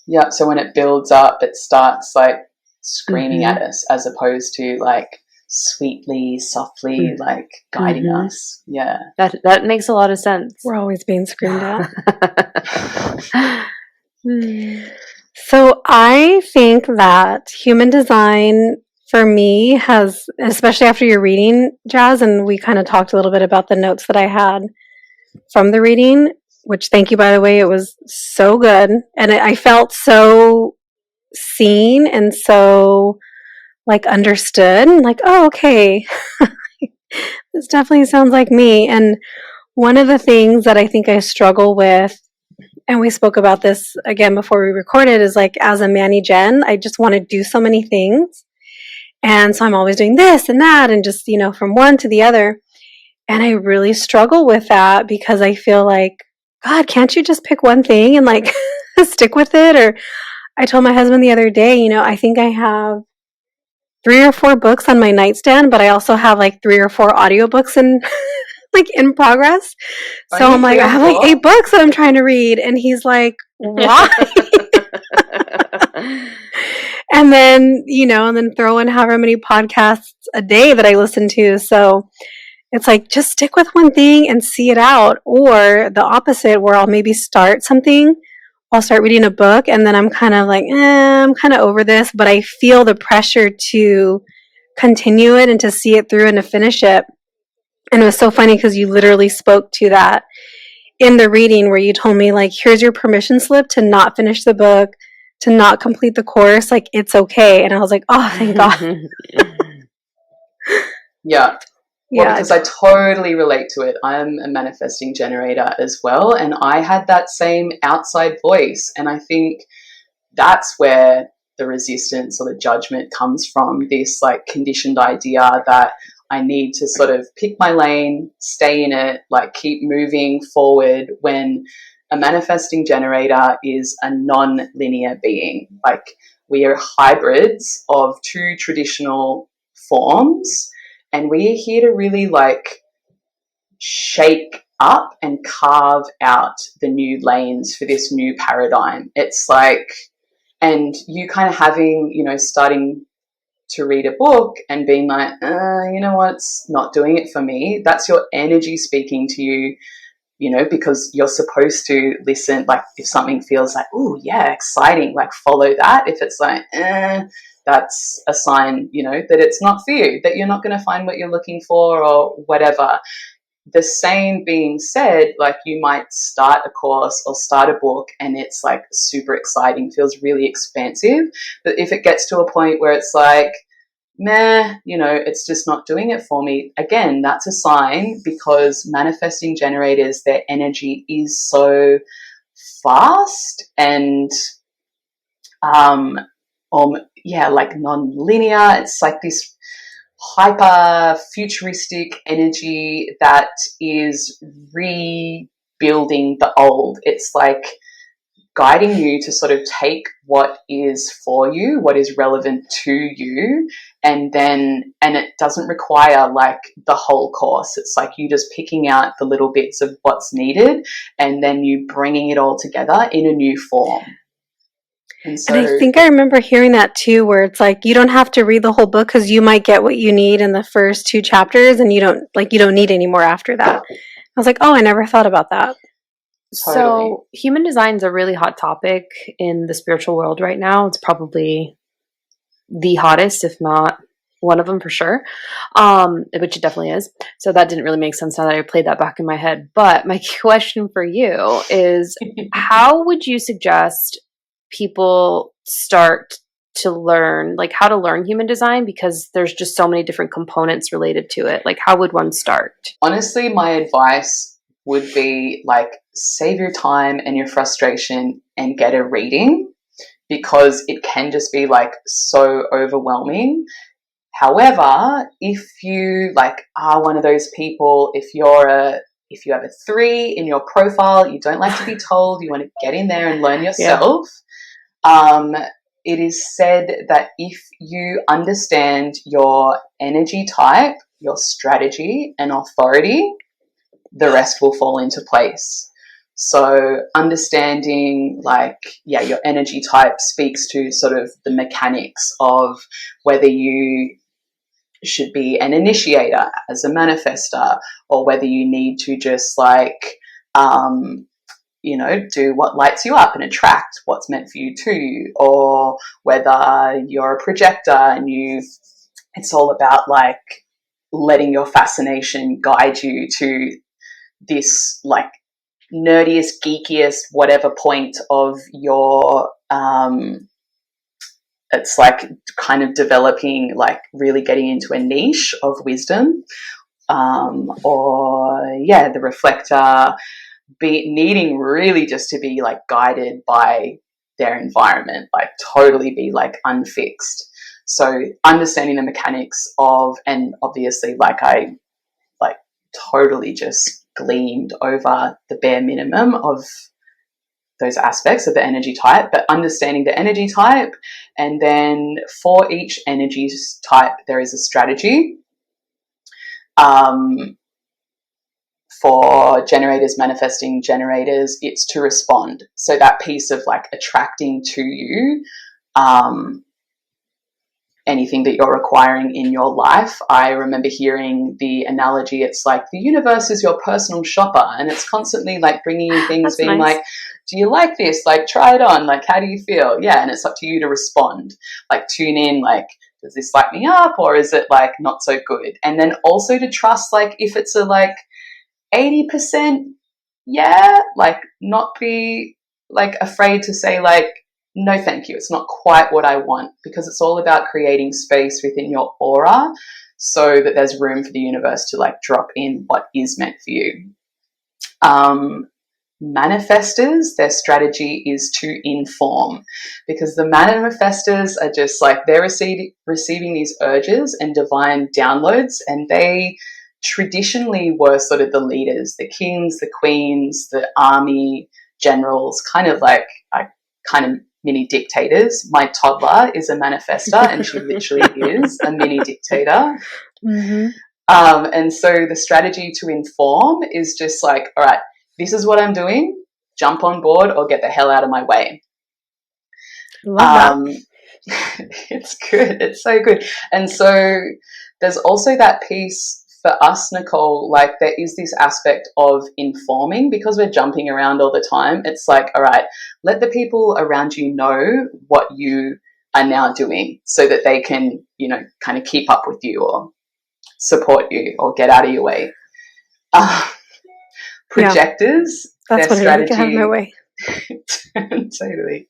Yeah, so when it builds up, it starts like screaming at us as opposed to like sweetly, softly, like guiding us. Yeah. That makes a lot of sense. We're always being screamed at. So I think that human design for me has, especially after your reading, Jazz, and we kind of talked a little bit about the notes that I had from the reading, which thank you, by the way, it was so good. And I felt so seen and so like understood, like, oh, okay, this definitely sounds like me. And one of the things that I think I struggle with, and we spoke about this again before we recorded, is like as a Manny Gen, I just want to do so many things. And so I'm always doing this and that and just, you know, from one to the other. And I really struggle with that because I feel like, God, can't you just pick one thing and like stick with it? Or I told my husband the other day, you know, I think I have 3 or 4 books on my nightstand, but I also have like 3 or 4 audiobooks in like in progress. So I'm like, I have like 8 books that I'm trying to read. And he's like, why? And then, you know, and then throw in however many podcasts a day that I listen to. So it's like, just stick with one thing and see it out. Or the opposite, where I'll maybe start something, I'll start reading a book, and then I'm kind of like, I'm kind of over this, but I feel the pressure to continue it and to see it through and to finish it. And it was so funny because you literally spoke to that in the reading where you told me, like, here's your permission slip to not finish the book, to not complete the course. Like, it's okay. And I was like, oh, thank God. Yeah. Well, because I totally relate to it. I'm a manifesting generator as well. And I had that same outside voice. And I think that's where the resistance or the judgment comes from, this like conditioned idea that I need to sort of pick my lane, stay in it, like keep moving forward, when a manifesting generator is a non-linear being. Like, we are hybrids of 2 traditional forms, and we are here to really like shake up and carve out the new lanes for this new paradigm. It's like, and you kind of having, you know, starting to read a book and being like, you know what, it's not doing it for me. That's your energy speaking to you, you know, because you're supposed to listen. Like, if something feels like, oh yeah, exciting, like follow that. If it's like, that's a sign, you know, that it's not for you, that you're not going to find what you're looking for or whatever. The same being said, like, you might start a course or start a book and it's like super exciting, feels really expansive. But if it gets to a point where it's like, meh, it's just not doing it for me. Again, that's a sign, because manifesting generators, their energy is so fast and like non-linear. It's like this hyper futuristic energy that is rebuilding the old. It's like guiding you to sort of take what is for you, what is relevant to you, and it doesn't require like the whole course. It's like you just picking out the little bits of what's needed and then you bringing it all together in a new form. And And I so, think I remember hearing that too, where it's like you don't have to read the whole book because you might get what you need in the first 2 chapters, and you don't need any more after that. I was like, oh, I never thought about that. totally. So, human design is a really hot topic in the spiritual world right now. It's probably the hottest, if not one of them for sure, which it definitely is. So that didn't really make sense now that I played that back in my head. But my question for you is, how would you suggest people start to learn, like how to learn human design? Because there's just so many different components related to it. Like, how would one start? Honestly, my advice would be like, save your time and your frustration and get a reading, because it can just be like so overwhelming. However, if you like are one of those people, if you have a 3 in your profile, you don't like to be told, you want to get in there and learn yourself. It is said that if you understand your energy type, your strategy and authority, the rest will fall into place. So understanding your energy type speaks to sort of the mechanics of whether you should be an initiator as a manifester, or whether you need to just do what lights you up and attract what's meant for you too, or whether you're a projector and it's all about like letting your fascination guide you to this like nerdiest, geekiest, whatever point of your it's like kind of developing, like really getting into a niche of wisdom, the reflector needing really just to be like guided by their environment, like totally be like unfixed. So understanding the mechanics of, and obviously like I like totally just gleaned over the bare minimum of those aspects of the energy type, but understanding the energy type, and then for each energy type there is a strategy. For generators, manifesting generators, it's to respond. So that piece of like attracting to you anything that you're requiring in your life. I remember hearing the analogy, it's like the universe is your personal shopper, and it's constantly like bringing you things. That's being nice. like, do you like this? Like, try it on. Like, how do you feel? Yeah, and it's up to you to respond. Like, tune in, like, does this light me up, or is it like not so good? And then also to trust, like, if it's a like 80%, yeah, like not be like afraid to say like, no thank you, it's not quite what I want, because it's all about creating space within your aura so that there's room for the universe to like drop in what is meant for you. Manifestors, their strategy is to inform, because the manifestors are just like, they're receiving these urges and divine downloads, and they traditionally were sort of the leaders, the kings, the queens, the army generals, kind of mini dictators. My toddler is a manifestor, and she literally is a mini dictator. Mm-hmm. And so the strategy to inform is just like, all right, this is what I'm doing, jump on board or get the hell out of my way. Love that. It's good. It's so good. And so there's also that piece for us, Nichole, like there is this aspect of informing, because we're jumping around all the time. It's like, all right, let the people around you know what you are now doing so that they can, kind of keep up with you or support you or get out of your way. Projectors, That's their what I need to get out of my strategy. way. Totally.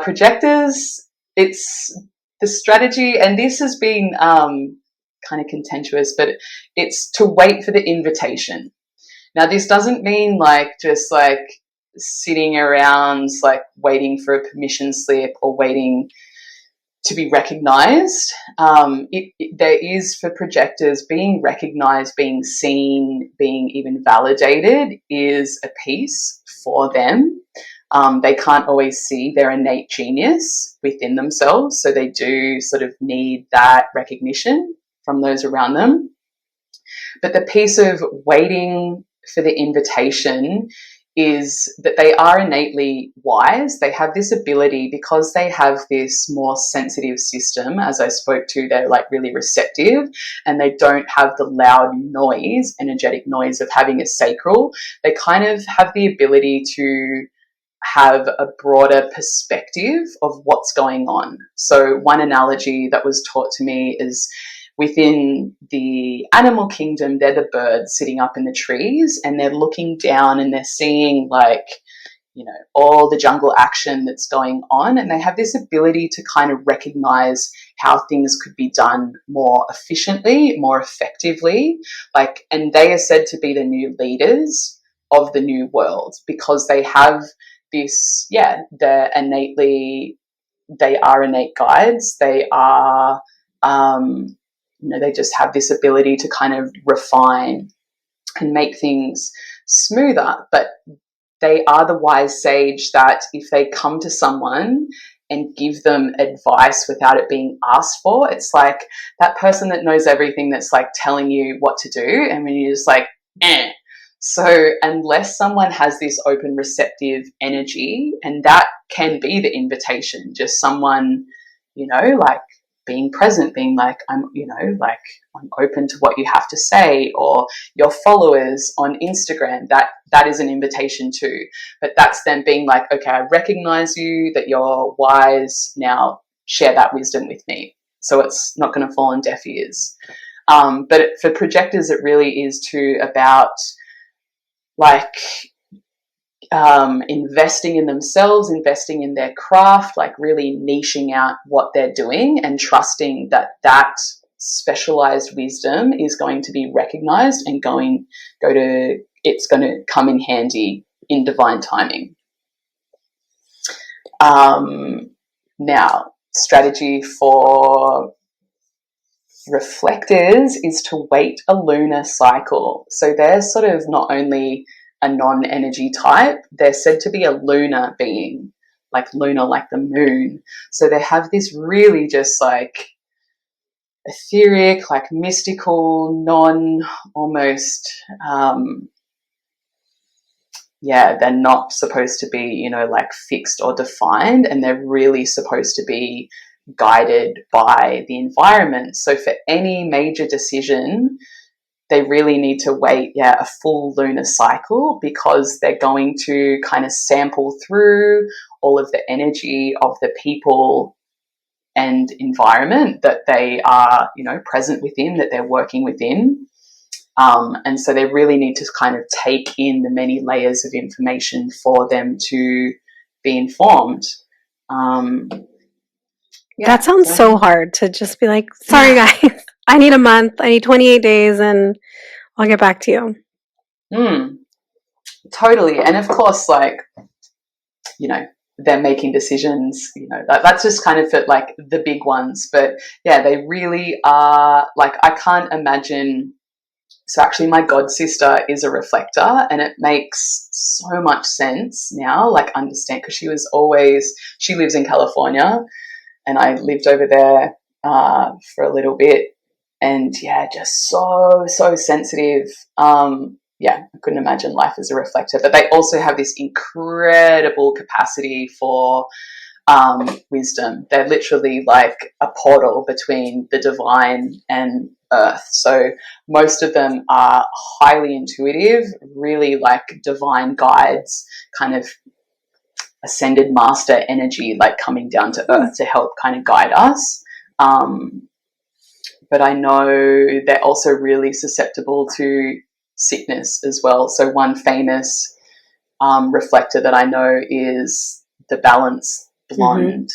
Projectors, it's the strategy, and this has been kind of contentious, but it's to wait for the invitation. Now, this doesn't mean like just like sitting around like waiting for a permission slip or waiting to be recognized. There is, for projectors, being recognized, being seen, being even validated is a piece for them. They can't always see their innate genius within themselves, so they do sort of need that recognition from those around them. But the piece of waiting for the invitation is that they are innately wise. They have this ability, because they have this more sensitive system, as I spoke to, they're like really receptive, and they don't have the loud noise, energetic noise of having a sacral. They kind of have the ability to have a broader perspective of what's going on. So one analogy that was taught to me is, within the animal kingdom, they're the birds sitting up in the trees, and they're looking down and they're seeing like, you know, all the jungle action that's going on, and they have this ability to kind of recognize how things could be done more efficiently, more effectively, like, and they are said to be the new leaders of the new world, because they have this, they are innate guides. They are, they just have this ability to kind of refine and make things smoother. But they are the wise sage that if they come to someone and give them advice without it being asked for, it's like that person that knows everything that's like telling you what to do, and when you're just like, eh. So unless someone has this open, receptive energy, and that can be the invitation, just someone, like being present, being like, I'm open to what you have to say, or your followers on Instagram, that is an invitation too. But that's them being like, okay, I recognize you, that you're wise, now share that wisdom with me. So it's not going to fall on deaf ears. But for projectors, it really is about like investing in themselves, investing in their craft, like really niching out what they're doing and trusting that specialized wisdom is going to be recognized and it's going to come in handy in divine timing. Now, strategy for reflectors is to wait a lunar cycle. So they're sort of not only a non-energy type, they're said to be a lunar being, like lunar, like the moon. So they have this really just like etheric, like mystical, almost, they're not supposed to be, like fixed or defined, and they're really supposed to be guided by the environment. So for any major decision, they really need to wait, a full lunar cycle, because they're going to kind of sample through all of the energy of the people and environment that they are, present within, that they're working within. And so they really need to kind of take in the many layers of information for them to be informed. That sounds so hard, to just be like, sorry guys, I need a month, I need 28 days, and I'll get back to you. Totally. And of course, like, they're making decisions, that's just kind of for like the big ones. But they really are, like, I can't imagine. So actually my god sister is a reflector, and it makes so much sense now, like understand, because she lives in California, and I lived over there for a little bit, and just so sensitive. I couldn't imagine life as a reflector. But they also have this incredible capacity for wisdom. They're literally like a portal between the divine and earth. So most of them are highly intuitive, really like divine guides, kind of ascended master energy, like coming down to earth to help kind of guide us. But I know they're also really susceptible to sickness as well. So one famous reflector that I know is the Balance Blonde.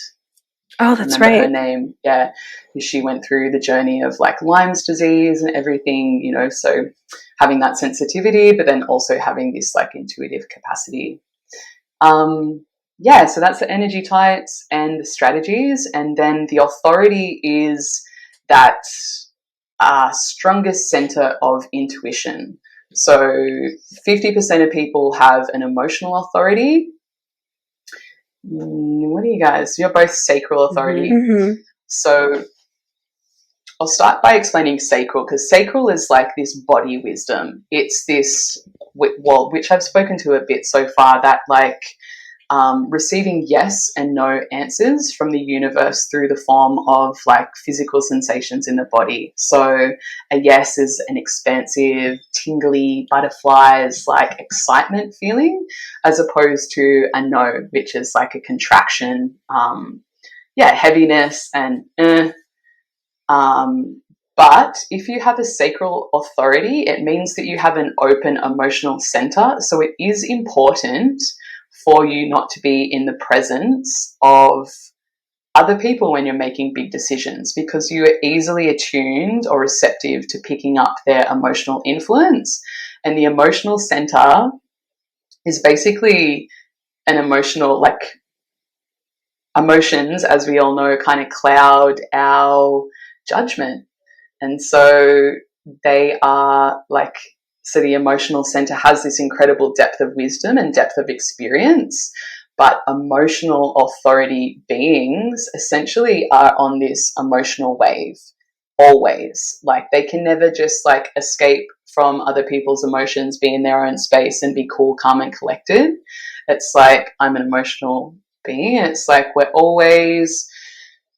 Oh, that's remember her right. name. Yeah, she went through the journey of like Lyme's disease and everything, you know, so having that sensitivity, but then also having this like intuitive capacity. Yeah, so that's the energy types and the strategies. And then the authority is that strongest center of intuition. So 50% of people have an emotional authority. What are you guys? You're both sacral authority. Mm-hmm. So I'll start by explaining sacral, because sacral is like this body wisdom. It's this, well, which I've spoken to a bit so far, that like receiving yes and no answers from the universe through the form of like physical sensations in the body. So a yes is an expansive, tingly, butterflies, like excitement feeling, as opposed to a no, which is like a contraction, heaviness and but if you have a sacral authority, it means that you have an open emotional center. So it is important for you not to be in the presence of other people when you're making big decisions, because you are easily attuned or receptive to picking up their emotional influence. And the emotional center is basically an emotional, like, emotions, as we all know, kind of cloud our judgment. And so they are like, so the emotional center has this incredible depth of wisdom and depth of experience, but emotional authority beings essentially are on this emotional wave always. Like they can never just like escape from other people's emotions, be in their own space and be cool, calm and collected. It's like, I'm an emotional being. It's like we're always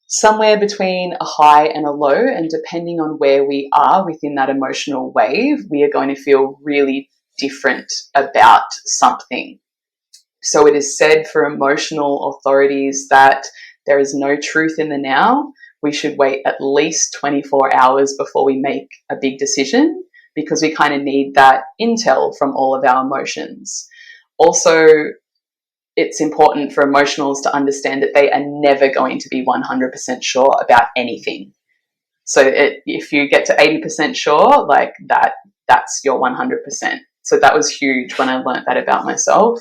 somewhere between a high and a low, and depending on where we are within that emotional wave, we are going to feel really different about something. So it is said for emotional authorities that there is no truth in the now. We should wait at least 24 hours before we make a big decision, because we kind of need that intel from all of our emotions. Also, it's important for emotionals to understand that they are never going to be 100% sure about anything. So if you get to 80% sure, like that's your 100%. So that was huge when I learned that about myself.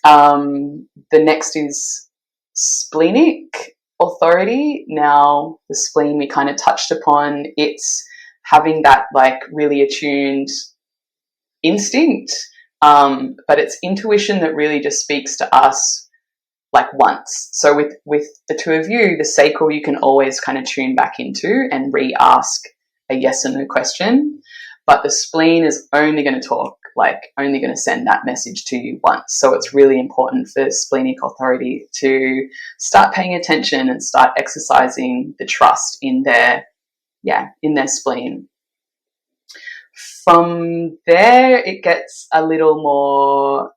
The next is splenic authority. Now, the spleen we kind of touched upon. It's having that like really attuned instinct, but it's intuition that really just speaks to us like once. So with the two of you, the sacral you can always kind of tune back into and re-ask a yes or no question, but the spleen is only going to talk, like only going to send that message to you once. So it's really important for splenic authority to start paying attention and start exercising the trust in their spleen. From there, it gets a little more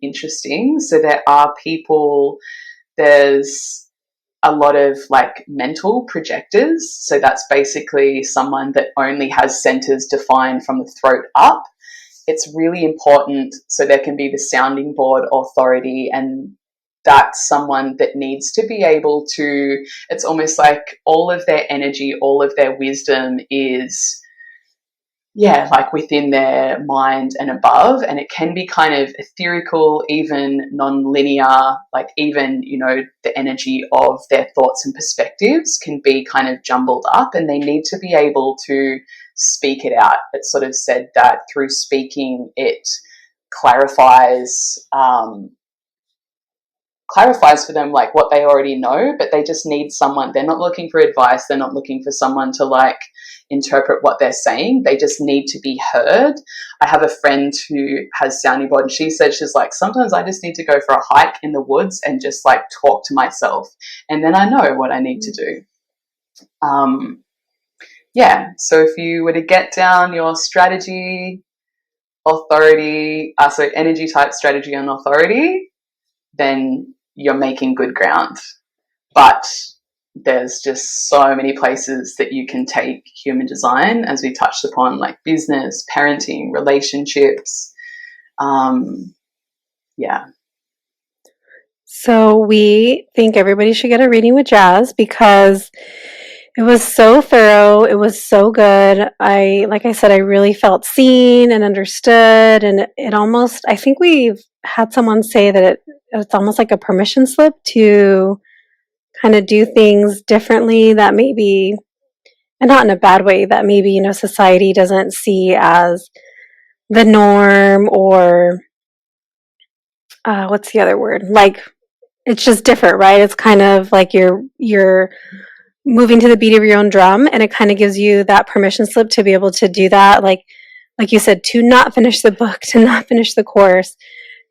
interesting. So there are people, there's a lot of like mental projectors. So that's basically someone that only has centers defined from the throat up. It's really important. So there can be the sounding board authority, and that's someone that needs to be able to, it's almost like all of their energy, all of their wisdom is like within their mind and above, and it can be kind of etherical, even non-linear, like even, you know, the energy of their thoughts and perspectives can be kind of jumbled up, and they need to be able to speak it out. It's sort of said that through speaking it clarifies for them like what they already know, but they just need someone. They're not looking for advice. They're not looking for someone to like interpret what they're saying. They just need to be heard. I have a friend who has sounding board, and she said she's like, sometimes I just need to go for a hike in the woods and just like talk to myself, and then I know what I need to do. So if you were to get down your strategy, authority, so energy type, strategy and authority, then you're making good ground. But there's just so many places that you can take human design, as we touched upon, like business, parenting, relationships. So we think everybody should get a reading with Jazz because it was so thorough. It was so good. Like I said, I really felt seen and understood. And it almost, I think we've had someone say that it's almost like a permission slip to kind of do things differently that maybe, and not in a bad way, that maybe, society doesn't see as the norm, or what's the other word? Like, it's just different, right? It's kind of like you're moving to the beat of your own drum, and it kind of gives you that permission slip to be able to do that. Like you said, to not finish the book, to not finish the course,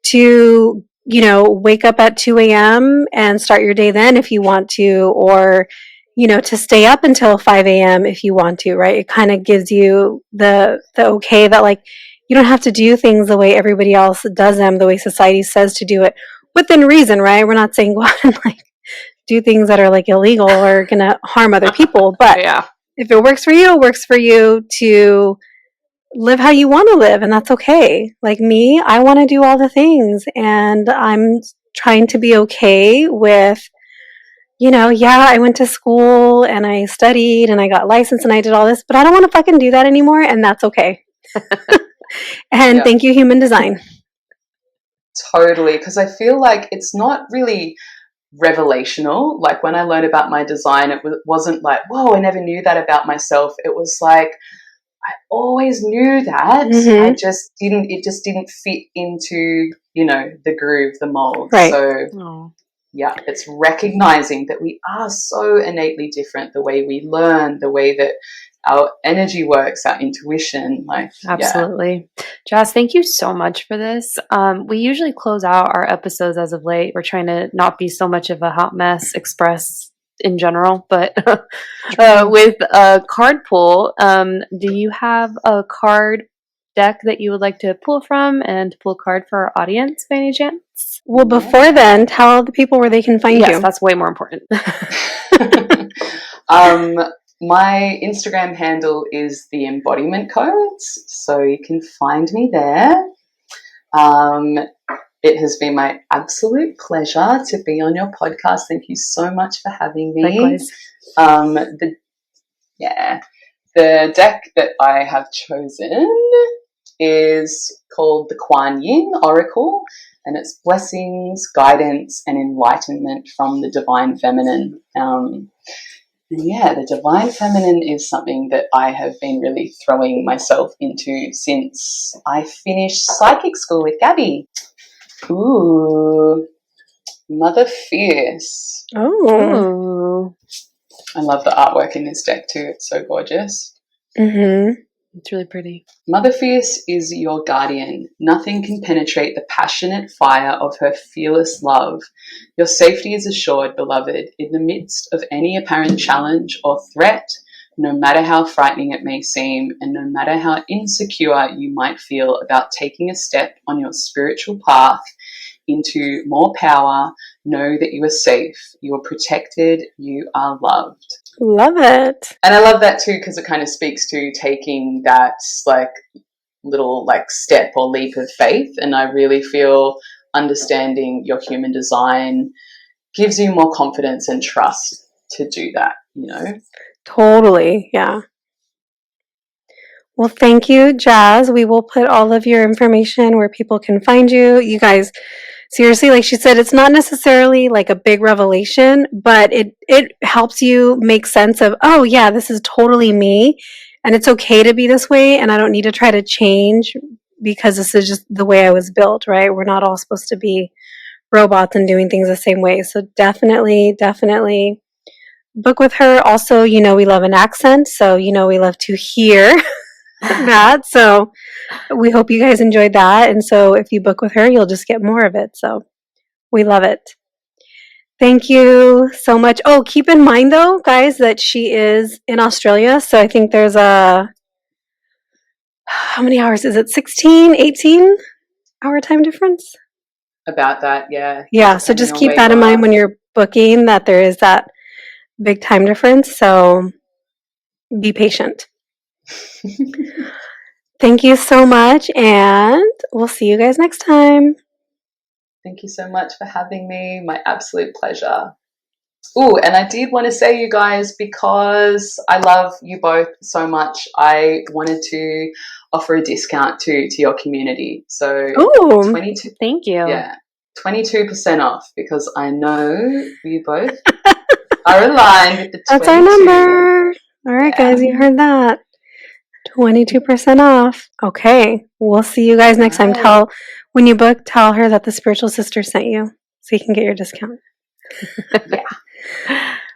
to wake up at 2 a.m. and start your day then if you want to, or to stay up until 5 a.m. if you want to, right? It kind of gives you the okay that, like, you don't have to do things the way everybody else does them, the way society says to do it, within reason, right? We're not saying go out and like do things that are like illegal or gonna harm other people, but Yeah. if it works for you, it works for you to live how you want to live, and that's okay. Like me, I want to do all the things, and I'm trying to be okay with, yeah, I went to school and I studied and I got licensed and I did all this, but I don't want to fucking do that anymore, and that's okay. And Yeah. thank you, human design. Totally, because I feel like it's not really revelational. Like when I learned about my design, it wasn't like, whoa, I never knew that about myself. It was like, I always knew that. Mhm. It just didn't fit into, the groove, the mold. Right. So yeah, it's recognizing that we are so innately different, the way we learn, the way that our energy works, our intuition. Absolutely. Jazz, thank you so much for this. We usually close out our episodes as of late. We're trying to not be so much of a hot mess express in general, but with a card pull, do you have a card deck that you would like to pull from and pull a card for our audience by any chance? Well, before then, tell the people where they can find Yes, you. that's way more important. My Instagram handle is the embodiment codes, so you can find me there. It has been my absolute pleasure to be on your podcast. Thank you so much for having me. Likewise. The deck that I have chosen is called the Kuan Yin Oracle, and it's blessings, guidance, and enlightenment from the Divine Feminine. The Divine Feminine is something that I have been really throwing myself into since I finished psychic school with Gabby. Ooh, Mother Fierce. Oh. I love the artwork in this deck too. It's so gorgeous. Mm-hmm. It's really pretty. Mother Fierce is your guardian. Nothing can penetrate the passionate fire of her fearless love. Your safety is assured, beloved, in the midst of any apparent challenge or threat, no matter how frightening it may seem, and no matter how insecure you might feel about taking a step on your spiritual path into more power. Know that you are safe, you are protected, you are loved. Love it. And I love that too, because it kind of speaks to taking that little step or leap of faith. And I really feel understanding your human design gives you more confidence and trust to do that, Totally. Yeah. Well, thank you, Jazz. We will put all of your information where people can find you. You guys, seriously, like she said, it's not necessarily like a big revelation, but it helps you make sense of, oh yeah, this is totally me, and it's okay to be this way, and I don't need to try to change because this is just the way I was built, right? We're not all supposed to be robots and doing things the same way. So definitely book with her. Also, we love an accent, so we love to hear that. So we hope you guys enjoyed that. And so if you book with her, you'll just get more of it. So we love it. Thank you so much. Oh, keep in mind though, guys, that she is in Australia. So I think there's how many hours is it? 16, 18 hour time difference? About that, yeah. Yeah. So just keep that in mind when you're booking, that there is that big time difference. So be patient. Thank you so much. And we'll see you guys next time. Thank you so much for having me. My absolute pleasure. Oh, and I did want to say, you guys, because I love you both so much, I wanted to offer a discount to your community. So Oh, 22, Thank you. yeah, 22% off, because I know you both are aligned with the 22. that's our number. All right, Yeah. guys, you heard that. 22% off. Okay, we'll see you guys next time. Right. When you book, tell her that the spiritual sister sent you so you can get your discount. Yeah.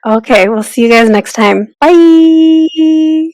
Okay, we'll see you guys next time. Bye.